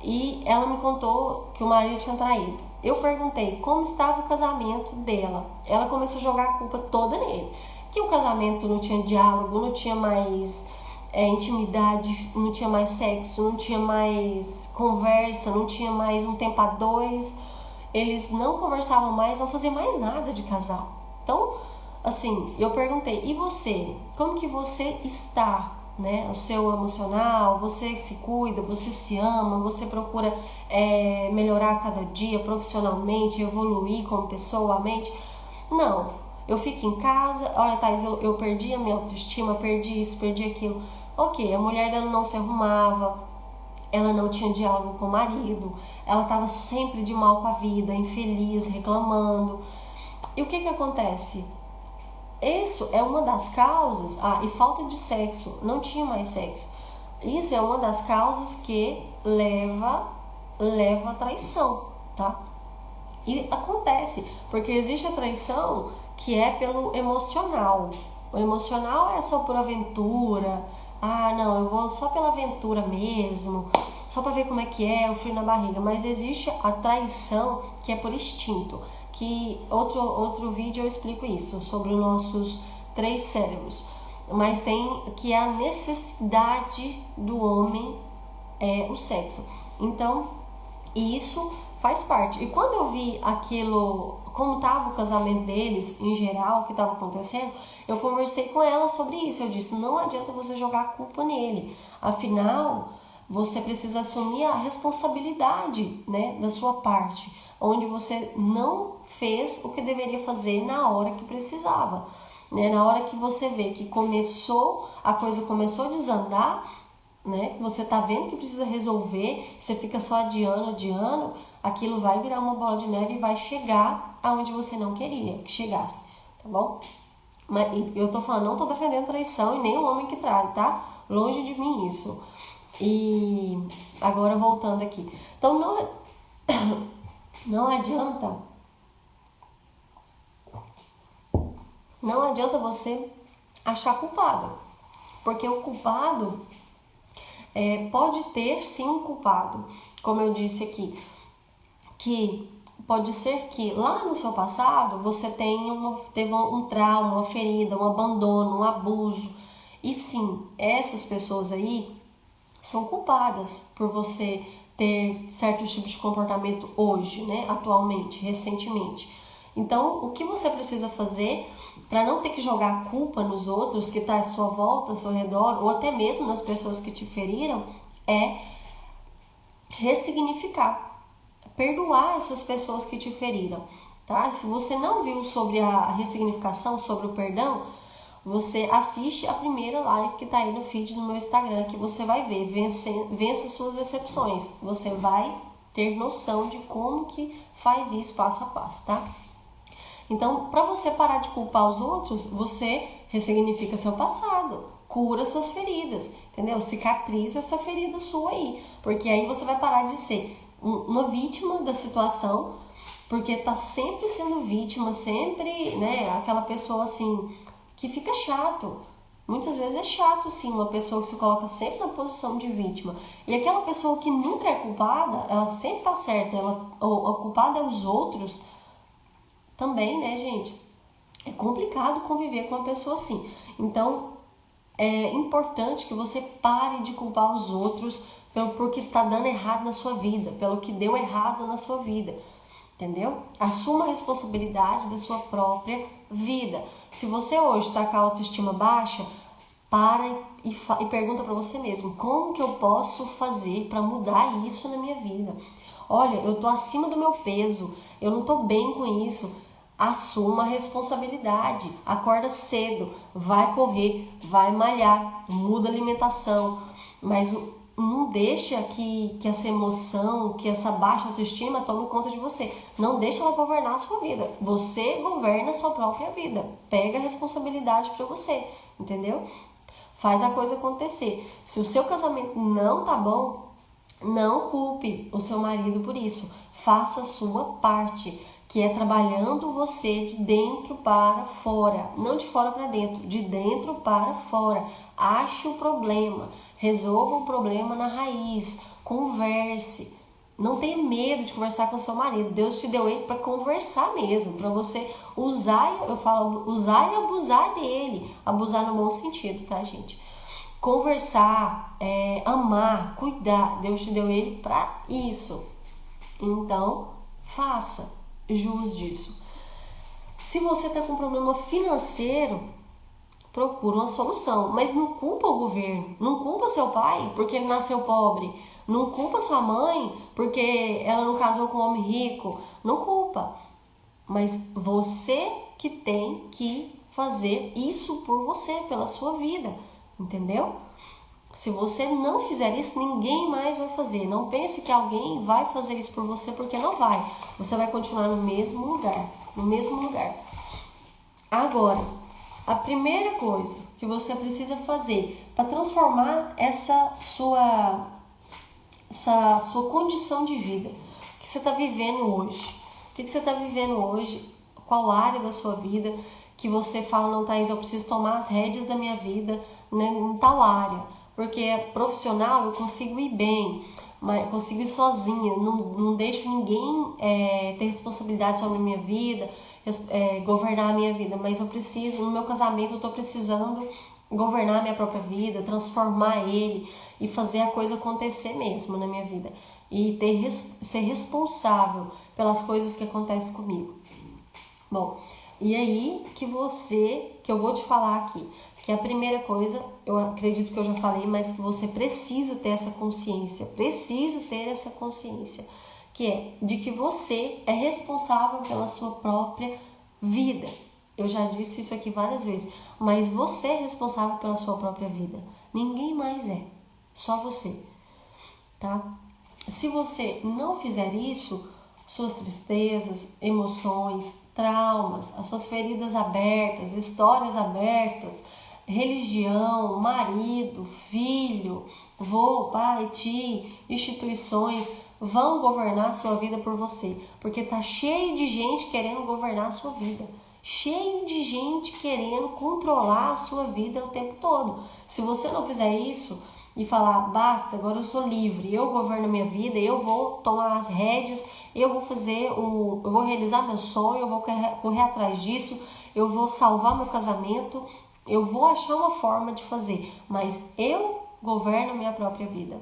E ela me contou que o marido tinha traído. Eu perguntei como estava o casamento dela. Ela começou a jogar a culpa toda nele. Que o casamento não tinha diálogo, não tinha mais intimidade, não tinha mais sexo, não tinha mais conversa, não tinha mais um tempo a dois. Eles não conversavam mais, não faziam mais nada de casal. Então, assim, eu perguntei, e você? Como que você está? Né? O seu emocional, você se cuida, você se ama, você procura melhorar a cada dia profissionalmente, evoluir como pessoalmente? Não, eu fico em casa, olha Thais, eu perdi a minha autoestima, perdi isso, perdi aquilo. Ok, a mulher dela não se arrumava, ela não tinha diálogo com o marido, ela estava sempre de mal com a vida, infeliz, reclamando. E o que acontece? Isso é uma das causas, e falta de sexo, não tinha mais sexo. Isso é uma das causas que leva à traição, tá? E acontece, porque existe a traição que é pelo emocional. O emocional é só por aventura. Não, eu vou só pela aventura mesmo, só para ver como é que é, o frio na barriga. Mas existe a traição que é por instinto. Que outro vídeo eu explico isso, sobre os nossos 3 cérebros. Mas tem que é a necessidade do homem o sexo. Então, isso faz parte. E quando eu vi aquilo, como estava o casamento deles, em geral, o que estava acontecendo, eu conversei com ela sobre isso. Eu disse, não adianta você jogar a culpa nele. Afinal, você precisa assumir a responsabilidade, né, da sua parte, onde você não fez o que deveria fazer na hora que precisava. Né? Na hora que você vê que a coisa começou a desandar, né? Você tá vendo que precisa resolver, você fica só adiando, aquilo vai virar uma bola de neve e vai chegar aonde você não queria que chegasse, tá bom? Mas eu tô falando, não tô defendendo traição e nem o homem que trai, tá? Longe de mim isso. E agora voltando aqui. Então não adianta você achar culpado, porque o culpado pode ter sim um culpado, como eu disse aqui, que pode ser que lá no seu passado você teve um trauma, uma ferida, um abandono, um abuso, e sim, essas pessoas aí são culpadas por você ter certos tipos de comportamento hoje, né, atualmente, recentemente. Então, o que você precisa fazer para não ter que jogar a culpa nos outros que está à sua volta, ao seu redor, ou até mesmo nas pessoas que te feriram, é ressignificar, perdoar essas pessoas que te feriram, tá? Se você não viu sobre a ressignificação, sobre o perdão, você assiste a primeira live que tá aí no feed do meu Instagram, que você vai ver, vença suas decepções. Você vai ter noção de como que faz isso passo a passo, tá? Então, para você parar de culpar os outros, você ressignifica seu passado, cura suas feridas, entendeu? Cicatriza essa ferida sua aí, porque aí você vai parar de ser uma vítima da situação, porque tá sempre sendo vítima, sempre, né, aquela pessoa assim, que fica chato. Muitas vezes é chato, sim, uma pessoa que se coloca sempre na posição de vítima. E aquela pessoa que nunca é culpada, ela sempre tá certa, a culpada é os outros, também, né, gente? É complicado conviver com uma pessoa assim. Então, é importante que você pare de culpar os outros porque tá dando errado na sua vida, pelo que deu errado na sua vida. entendeu? Assuma a responsabilidade da sua própria vida. Se você hoje está com a autoestima baixa, para e pergunta para você mesmo, como que eu posso fazer para mudar isso na minha vida? Olha, eu tô acima do meu peso, eu não tô bem com isso. Assuma a responsabilidade, acorda cedo, vai correr, vai malhar, muda a alimentação, mas não deixa que essa emoção, que essa baixa autoestima tome conta de você. Não deixa ela governar a sua vida. Você governa a sua própria vida. Pega a responsabilidade para você, entendeu? Faz a coisa acontecer. Se o seu casamento não tá bom, não culpe o seu marido por isso. Faça a sua parte, que é trabalhando você de dentro para fora. Não de fora para dentro, de dentro para fora. Ache o problema, resolva o problema na raiz, converse. Não tenha medo de conversar com o seu marido. Deus te deu ele para conversar mesmo, para você usar, eu falo, usar e abusar dele. Abusar no bom sentido, tá, gente? Conversar, amar, cuidar. Deus te deu ele para isso. Então, faça jus disso. Se você está com um problema financeiro, procura uma solução, mas não culpa o governo, não culpa seu pai porque ele nasceu pobre, não culpa sua mãe porque ela não casou com um homem rico, não culpa, mas você que tem que fazer isso por você, pela sua vida, entendeu? Se você não fizer isso, ninguém mais vai fazer. Não pense que alguém vai fazer isso por você, porque não vai. Você vai continuar no mesmo lugar, no mesmo lugar. Agora, a primeira coisa que você precisa fazer para transformar essa sua condição de vida que você está vivendo hoje. O que você está vivendo hoje? Qual área da sua vida que você fala, não, Thaís, eu preciso tomar as rédeas da minha vida, né, em tal área. Porque profissional eu consigo ir bem, mas eu consigo ir sozinha, não deixo ninguém ter responsabilidade sobre a minha vida, governar a minha vida, mas eu preciso, no meu casamento eu estou precisando governar a minha própria vida, transformar ele e fazer a coisa acontecer mesmo na minha vida e ser responsável pelas coisas que acontecem comigo. Bom, e aí que eu vou te falar aqui, que a primeira coisa, eu acredito que eu já falei, mas que você precisa ter essa consciência, que é de que você é responsável pela sua própria vida. Eu já disse isso aqui várias vezes, mas você é responsável pela sua própria vida. Ninguém mais é, só você, tá? Se você não fizer isso, suas tristezas, emoções, traumas, as suas feridas abertas, histórias abertas, religião, marido, filho, vô, pai, tio, instituições vão governar a sua vida por você, porque tá cheio de gente querendo governar a sua vida, cheio de gente querendo controlar a sua vida o tempo todo. Se você não fizer isso e falar, basta, agora eu sou livre, eu governo a minha vida, eu vou tomar as rédeas, eu vou realizar meu sonho, eu vou correr atrás disso, eu vou salvar meu casamento, eu vou achar uma forma de fazer, mas eu governo a minha própria vida,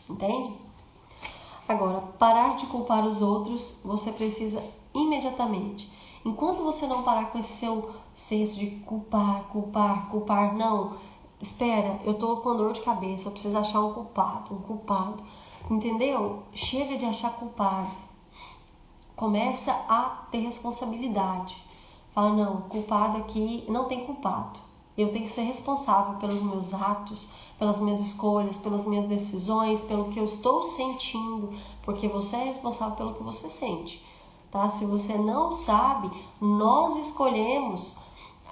entende? Agora, parar de culpar os outros, você precisa imediatamente. Enquanto você não parar com esse seu senso de culpar, não, espera, eu tô com dor de cabeça, eu preciso achar um culpado, entendeu? Chega de achar culpado, começa a ter responsabilidade. Fala, não, culpado aqui, não tem culpado. Eu tenho que ser responsável pelos meus atos, pelas minhas escolhas, pelas minhas decisões, pelo que eu estou sentindo, porque você é responsável pelo que você sente, tá? Se você não sabe, nós escolhemos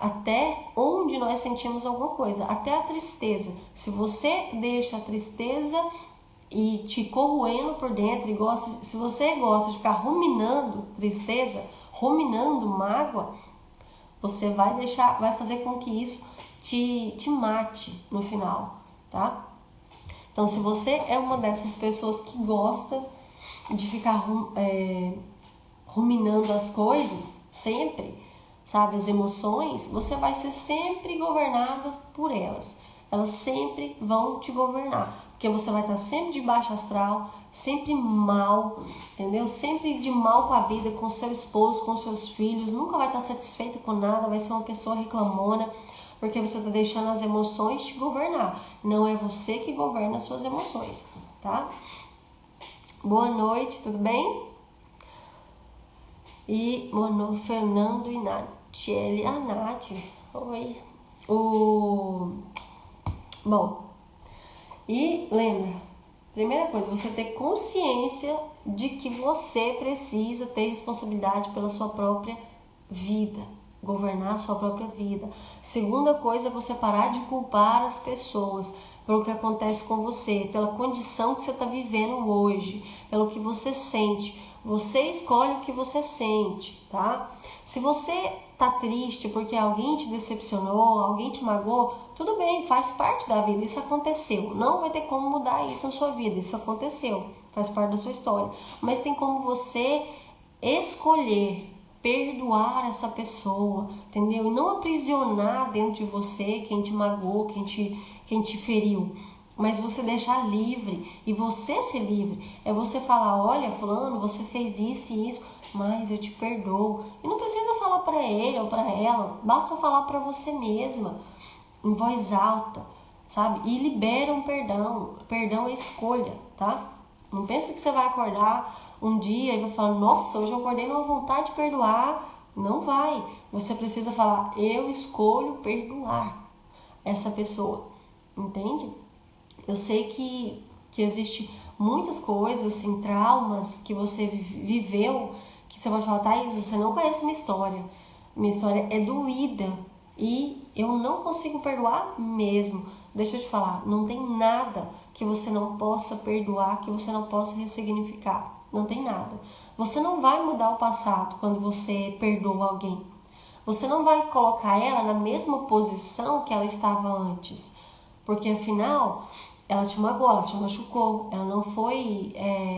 até onde nós sentimos alguma coisa, até a tristeza. Se você deixa a tristeza e te corroendo por dentro, se você gosta de ficar ruminando tristeza, ruminando mágoa, você vai fazer com que isso te mate no final, tá? Então, se você é uma dessas pessoas que gosta de ficar ruminando as coisas, sempre, sabe, as emoções, você vai ser sempre governada por elas. elas sempre vão te governar, porque você vai estar sempre de baixo astral, sempre mal, entendeu? Sempre de mal com a vida, com seu esposo, com seus filhos, nunca vai estar satisfeita com nada, vai ser uma pessoa reclamona, porque você está deixando as emoções te governar. Não é você que governa as suas emoções, tá? Boa noite, tudo bem? E boa noite, Fernando e Natiele. A Nath, oi. Bom, e lembra, primeira coisa, você ter consciência de que você precisa ter responsabilidade pela sua própria vida, governar a sua própria vida. Segunda coisa, você parar de culpar as pessoas pelo que acontece com você, pela condição que você está vivendo hoje, pelo que você sente. Você escolhe o que você sente, tá? Se você tá triste porque alguém te decepcionou, alguém te magoou, tudo bem, faz parte da vida, isso aconteceu. Não vai ter como mudar isso na sua vida, isso aconteceu, faz parte da sua história. Mas tem como você escolher perdoar essa pessoa, entendeu? E não aprisionar dentro de você quem te magoou, quem te feriu. Mas você deixar livre e você ser livre. É você falar, olha, fulano, você fez isso e isso, mas eu te perdoo. E não precisa falar para ele ou para ela, basta falar para você mesma, em voz alta, sabe? E libera um perdão. Perdão é escolha, tá? Não pense que você vai acordar um dia e vai falar, nossa, hoje eu acordei numa vontade de perdoar. Não vai. Você precisa falar, eu escolho perdoar essa pessoa. Entende? Eu sei que existe muitas coisas, assim, traumas que você viveu, que você pode falar, Thaís, você não conhece minha história. Minha história é doída e eu não consigo perdoar mesmo. Deixa eu te falar, não tem nada que você não possa perdoar, que você não possa ressignificar. Não tem nada. Você não vai mudar o passado quando você perdoa alguém. Você não vai colocar ela na mesma posição que ela estava antes. Porque afinal, ela te magoou, ela te machucou, ela não foi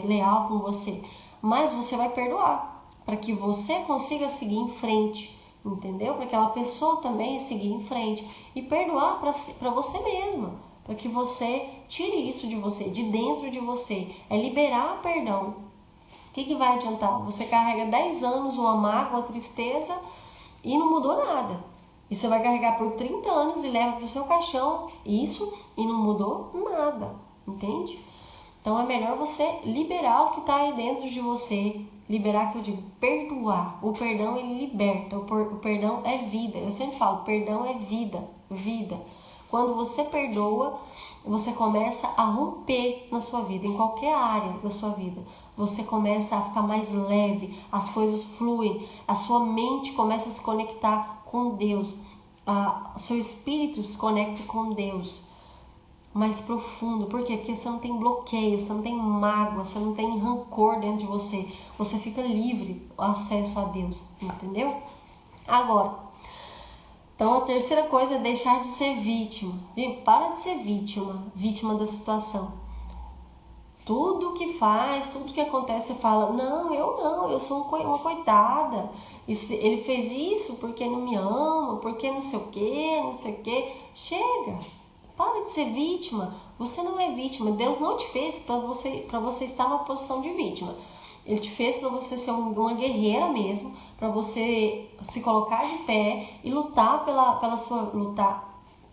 leal com você. Mas você vai perdoar, para que você consiga seguir em frente, entendeu? Para aquela pessoa também seguir em frente. E perdoar para você mesma, para que você tire isso de você, de dentro de você. É liberar perdão. O que vai adiantar? Você carrega 10 anos uma mágoa, uma tristeza e não mudou nada. E você vai carregar por 30 anos e leva para o seu caixão isso e não mudou nada, entende? Então é melhor você liberar o que está aí dentro de você. Liberar, que eu digo, perdoar. O perdão, ele liberta. O perdão é vida. Eu sempre falo, perdão é vida. Vida. Quando você perdoa, você começa a romper na sua vida, em qualquer área da sua vida. Você começa a ficar mais leve, as coisas fluem, a sua mente começa a se conectar com Deus, seu espírito se conecta com Deus mais profundo. Por quê? Porque você não tem bloqueio, você não tem mágoa, você não tem rancor dentro de você. Você fica livre, o acesso a Deus, entendeu? Agora, então a terceira coisa é deixar de ser vítima. Gente, para de ser vítima da situação. Tudo que faz, tudo que acontece, você fala, não, eu sou uma coitada. Ele fez isso porque não me ama, porque não sei o que. Chega, para de ser vítima. Você não é vítima. Deus não te fez para você estar numa posição de vítima. Ele te fez para você ser uma guerreira mesmo, para você se colocar de pé e lutar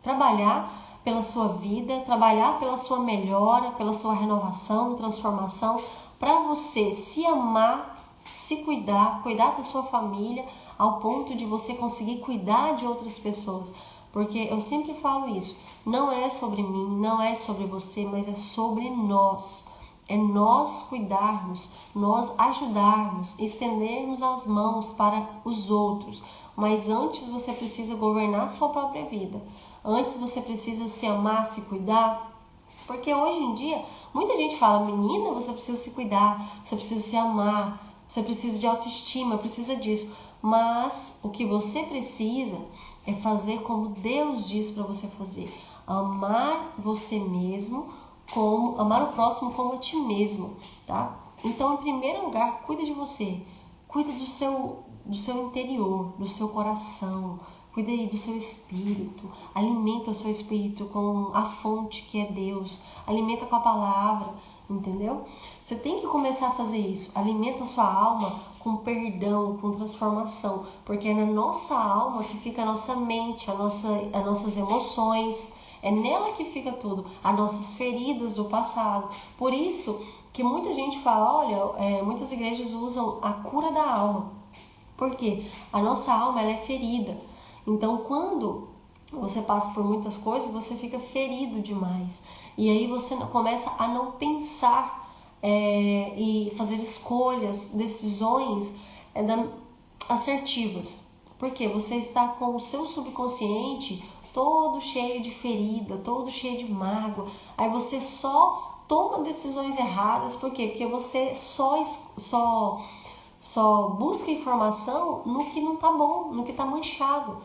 trabalhar pela sua vida, trabalhar pela sua melhora, pela sua renovação, transformação, para você se amar, se cuidar da sua família, ao ponto de você conseguir cuidar de outras pessoas. Porque eu sempre falo isso, não é sobre mim, não é sobre você, mas é sobre nós. É nós cuidarmos, nós ajudarmos, estendermos as mãos para os outros. Mas antes você precisa governar a sua própria vida. Antes você precisa se amar, se cuidar. Porque hoje em dia, muita gente fala, menina, você precisa se cuidar, você precisa se amar, você precisa de autoestima, precisa disso. Mas o que você precisa é fazer como Deus diz para você fazer. Amar você mesmo, amar o próximo como a ti mesmo, tá? Então, em primeiro lugar, cuida de você. Cuida do seu interior, do seu coração, Cuida aí do seu espírito, alimenta o seu espírito com a fonte que é Deus, alimenta com a palavra, entendeu? Você tem que começar a fazer isso, alimenta a sua alma com perdão, com transformação, porque é na nossa alma que fica a nossa mente, as nossas emoções, é nela que fica tudo, as nossas feridas do passado. Por isso que muita gente fala, olha, muitas igrejas usam a cura da alma, porque a nossa alma ela é ferida. Então, quando você passa por muitas coisas, você fica ferido demais. E aí você começa a não pensar e fazer escolhas, decisões assertivas. Porque você está com o seu subconsciente todo cheio de ferida, todo cheio de mágoa. Aí você só toma decisões erradas. Por quê? Porque você só busca informação no que não tá bom, no que tá manchado.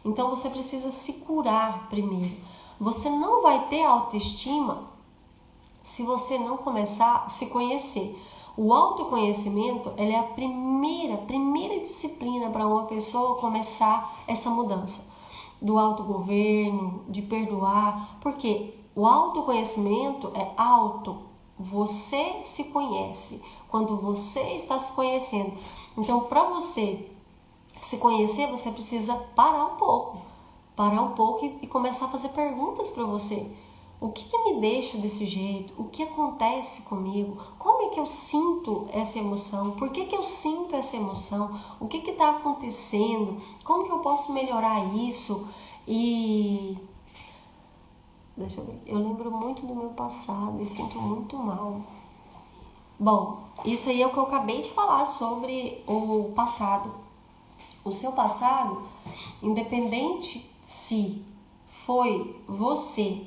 Então você precisa se curar primeiro. Você não vai ter autoestima se você não começar a se conhecer. O autoconhecimento ele é a primeira disciplina para uma pessoa começar essa mudança. Do autogoverno, de perdoar. Porque o autoconhecimento é você se conhece. Quando você está se conhecendo. Então, para você se conhecer, você precisa parar um pouco e começar a fazer perguntas para você. O que me deixa desse jeito? O que acontece comigo? Como é que eu sinto essa emoção? Por que eu sinto essa emoção? O que está acontecendo? Como que eu posso melhorar isso? E deixa eu ver. Eu lembro muito do meu passado e sinto muito mal. Bom, isso aí é o que eu acabei de falar sobre o passado. O seu passado, independente se foi você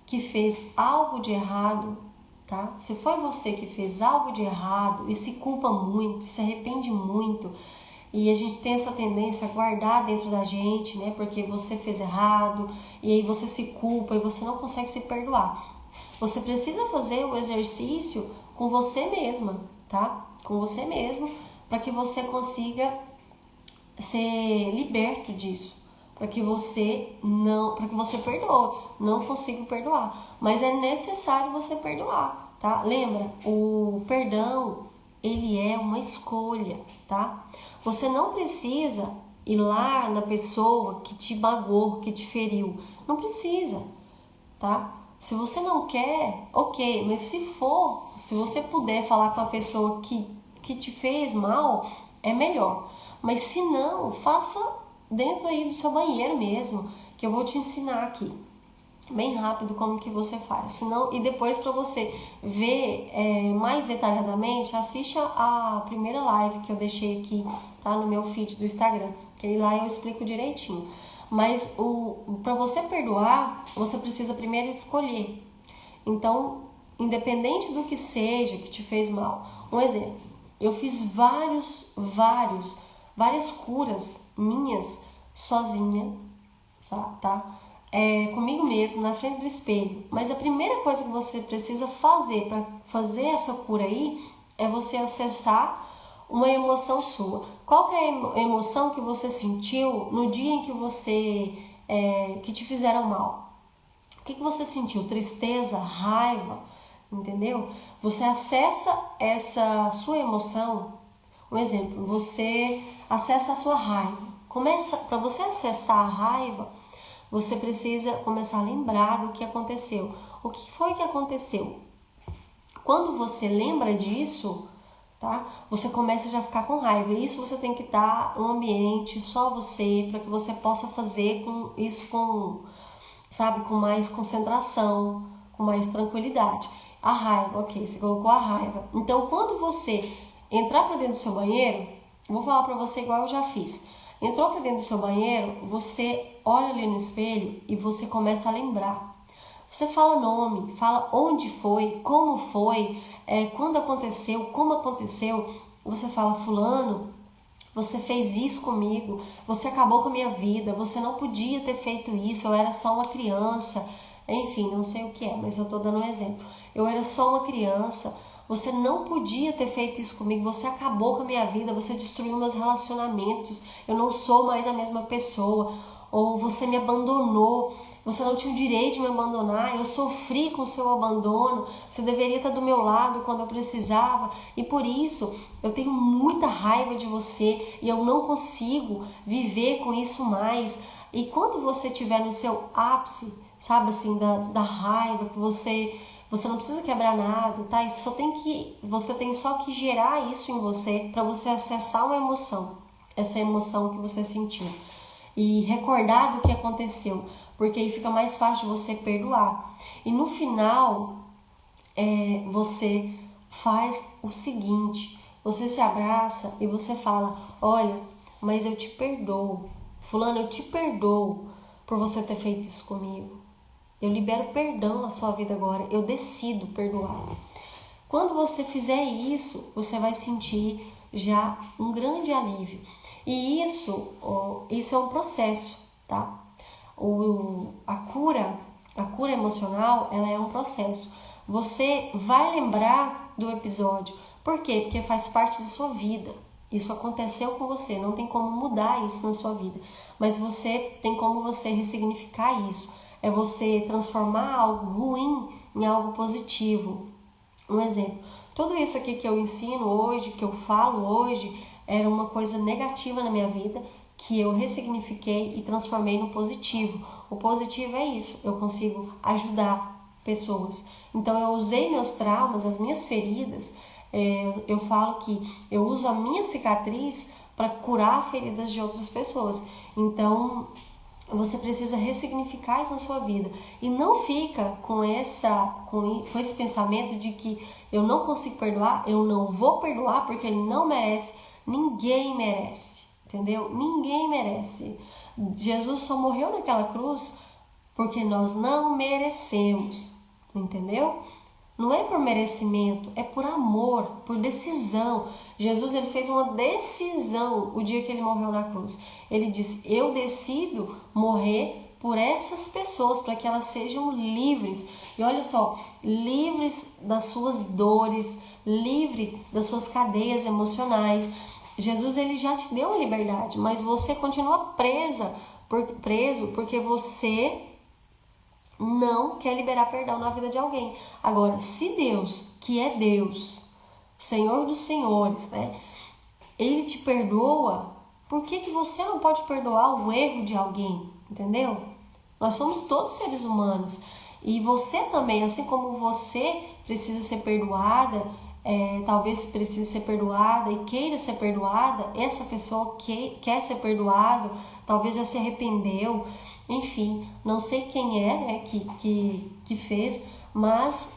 que fez algo de errado, tá? Se foi você que fez algo de errado e se culpa muito, se arrepende muito, e a gente tem essa tendência a guardar dentro da gente, né? Porque você fez errado, e aí você se culpa e você não consegue se perdoar. Você precisa fazer o exercício com você mesma, tá? Com você mesmo, para que você consiga ser liberto disso, para que você perdoe. Não consigo perdoar, mas é necessário você perdoar, tá? Lembra, o perdão ele é uma escolha, tá? Você não precisa ir lá na pessoa que te magoou, que te feriu, não precisa, tá? Se você não quer, ok, mas se você puder falar com a pessoa que te fez mal, é melhor. Mas se não, faça dentro aí do seu banheiro mesmo, que eu vou te ensinar aqui, bem rápido, como que você faz. Senão, e depois para você ver mais detalhadamente, assiste a primeira live que eu deixei aqui, tá, no meu feed do Instagram, que aí lá eu explico direitinho. Mas para você perdoar, você precisa primeiro escolher. Então, independente do que seja que te fez mal. Um exemplo, eu fiz várias curas minhas sozinha, tá? Comigo mesmo, na frente do espelho. Mas a primeira coisa que você precisa fazer para fazer essa cura aí é você acessar uma emoção sua. Qual que é a emoção que você sentiu no dia em que que te fizeram mal? O que você sentiu? Tristeza, raiva, entendeu? Você acessa essa sua emoção. Um exemplo, você acessa a sua raiva. Para você acessar a raiva, você precisa começar a lembrar do que aconteceu. O que foi que aconteceu? Quando você lembra disso, tá? Você começa já a ficar com raiva. Isso você tem que estar um ambiente só você, para que você possa fazer isso com mais concentração, com mais tranquilidade. A raiva, ok, você colocou a raiva. Então, quando você entrar para dentro do seu banheiro, vou falar para você igual eu já fiz. Entrou para dentro do seu banheiro, você olha ali no espelho e você começa a lembrar. Você fala nome, fala onde foi, como foi, quando aconteceu, como aconteceu. Você fala, fulano, você fez isso comigo, você acabou com a minha vida, você não podia ter feito isso, eu era só uma criança. Enfim, não sei o que é, mas eu tô dando um exemplo. Eu era só uma criança, Você não podia ter feito isso comigo, você acabou com a minha vida, você destruiu meus relacionamentos, eu não sou mais a mesma pessoa, ou você me abandonou, você não tinha o direito de me abandonar, eu sofri com o seu abandono, você deveria estar do meu lado quando eu precisava, e por isso eu tenho muita raiva de você e eu não consigo viver com isso mais. E quando você estiver no seu ápice, sabe assim, da raiva, que você não precisa quebrar nada, tá? Você tem só que gerar isso em você para você acessar uma emoção, essa emoção que você sentiu e recordar do que aconteceu, porque aí fica mais fácil de você perdoar. E no final, você faz o seguinte: você se abraça e você fala: olha, mas eu te perdoo, fulano, eu te perdoo por você ter feito isso comigo. Eu libero perdão na sua vida agora, eu decido perdoar. Quando você fizer isso, você vai sentir já um grande alívio. E isso é um processo, tá? A cura emocional, ela é um processo. Você vai lembrar do episódio. Por quê? Porque faz parte da sua vida. Isso aconteceu com você, não tem como mudar isso na sua vida. Mas você tem como você ressignificar isso. É você transformar algo ruim em algo positivo. Um exemplo, tudo isso aqui que eu ensino hoje, que eu falo hoje, era uma coisa negativa na minha vida, que eu ressignifiquei e transformei no positivo. O positivo é isso, eu consigo ajudar pessoas. Então eu usei meus traumas, as minhas feridas, eu falo que eu uso a minha cicatriz para curar feridas de outras pessoas. Então você precisa ressignificar isso na sua vida. E não fica com esse pensamento de que eu não consigo perdoar, eu não vou perdoar porque ele não merece. Ninguém merece, entendeu? Ninguém merece. Jesus só morreu naquela cruz porque nós não merecemos, entendeu? Não é por merecimento, é por amor, por decisão. Jesus, ele fez uma decisão o dia que ele morreu na cruz. Ele disse: eu decido morrer por essas pessoas, para que elas sejam livres. E olha só, livres das suas dores, livre das suas cadeias emocionais. Jesus, ele já te deu a liberdade, mas você continua preso porque você não quer liberar perdão na vida de alguém. Agora, se Deus, que é Deus, o Senhor dos Senhores, né, ele te perdoa, por que você não pode perdoar o erro de alguém? Entendeu? Nós somos todos seres humanos. E você também, assim como você precisa ser perdoada, talvez precise ser perdoada e queira ser perdoada, essa pessoa que quer ser perdoado, talvez já se arrependeu. Enfim, não sei quem é que fez, mas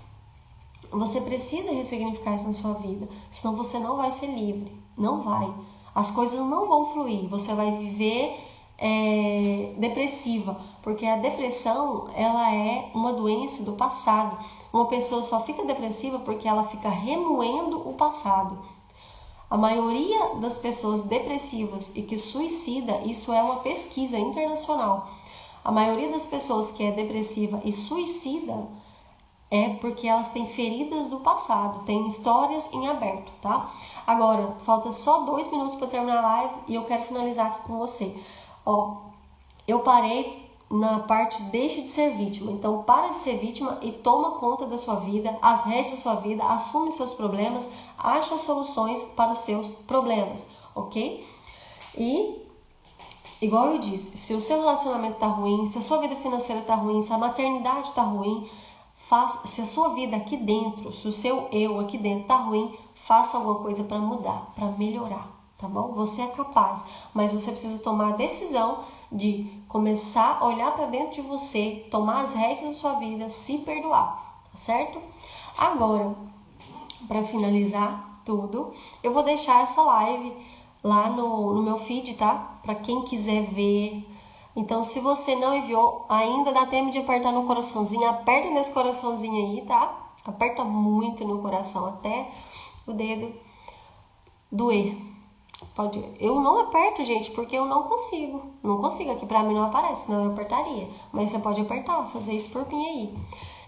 você precisa ressignificar isso na sua vida, senão você não vai ser livre, não vai. As coisas não vão fluir, você vai viver depressiva, porque a depressão, ela é uma doença do passado. Uma pessoa só fica depressiva porque ela fica remoendo o passado. A maioria das pessoas depressivas e que suicida, isso é uma pesquisa internacional. A maioria das pessoas que é depressiva e suicida é porque elas têm feridas do passado, têm histórias em aberto, tá? Agora, falta só 2 minutos para terminar a live e eu quero finalizar aqui com você. Eu parei na parte deixa de ser vítima. Então, para de ser vítima e toma conta da sua vida, as rédeas da sua vida, assume seus problemas, acha soluções para os seus problemas, ok? E igual eu disse, se o seu relacionamento tá ruim, se a sua vida financeira tá ruim, se a maternidade tá ruim, se a sua vida aqui dentro, se o seu eu aqui dentro tá ruim, faça alguma coisa para mudar, para melhorar, tá bom? Você é capaz, mas você precisa tomar a decisão de começar a olhar para dentro de você, tomar as rédeas da sua vida, se perdoar, tá certo? Agora, para finalizar tudo, eu vou deixar essa live lá no meu feed, tá? Para quem quiser ver. Então, se você não enviou, ainda dá tempo de apertar no coraçãozinho. Aperta nesse coraçãozinho aí, tá? Aperta muito no coração, até o dedo doer. Eu não aperto, gente, porque eu não consigo. Não consigo, aqui pra mim não aparece, senão eu apertaria. Mas você pode apertar, fazer isso por mim aí.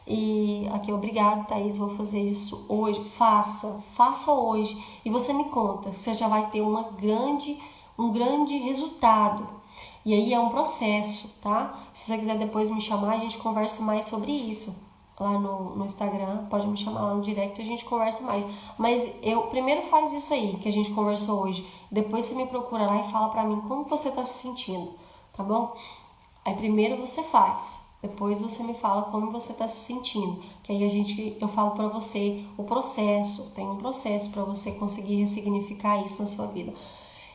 E aqui, obrigado, Thaís, vou fazer isso hoje. Faça hoje. E você me conta, você já vai ter um grande resultado. E aí é um processo, tá? Se você quiser depois me chamar, a gente conversa mais sobre isso. Lá no Instagram, pode me chamar lá no direct e a gente conversa mais. Mas eu primeiro faz isso aí, que a gente conversou hoje. Depois você me procura lá e fala pra mim como você tá se sentindo, tá bom? Aí primeiro você faz, depois você me fala como você está se sentindo, que aí eu falo para você o processo, tem um processo para você conseguir ressignificar isso na sua vida.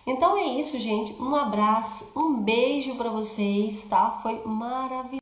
Então é isso, gente, um abraço, um beijo para vocês, tá? Foi maravilhoso.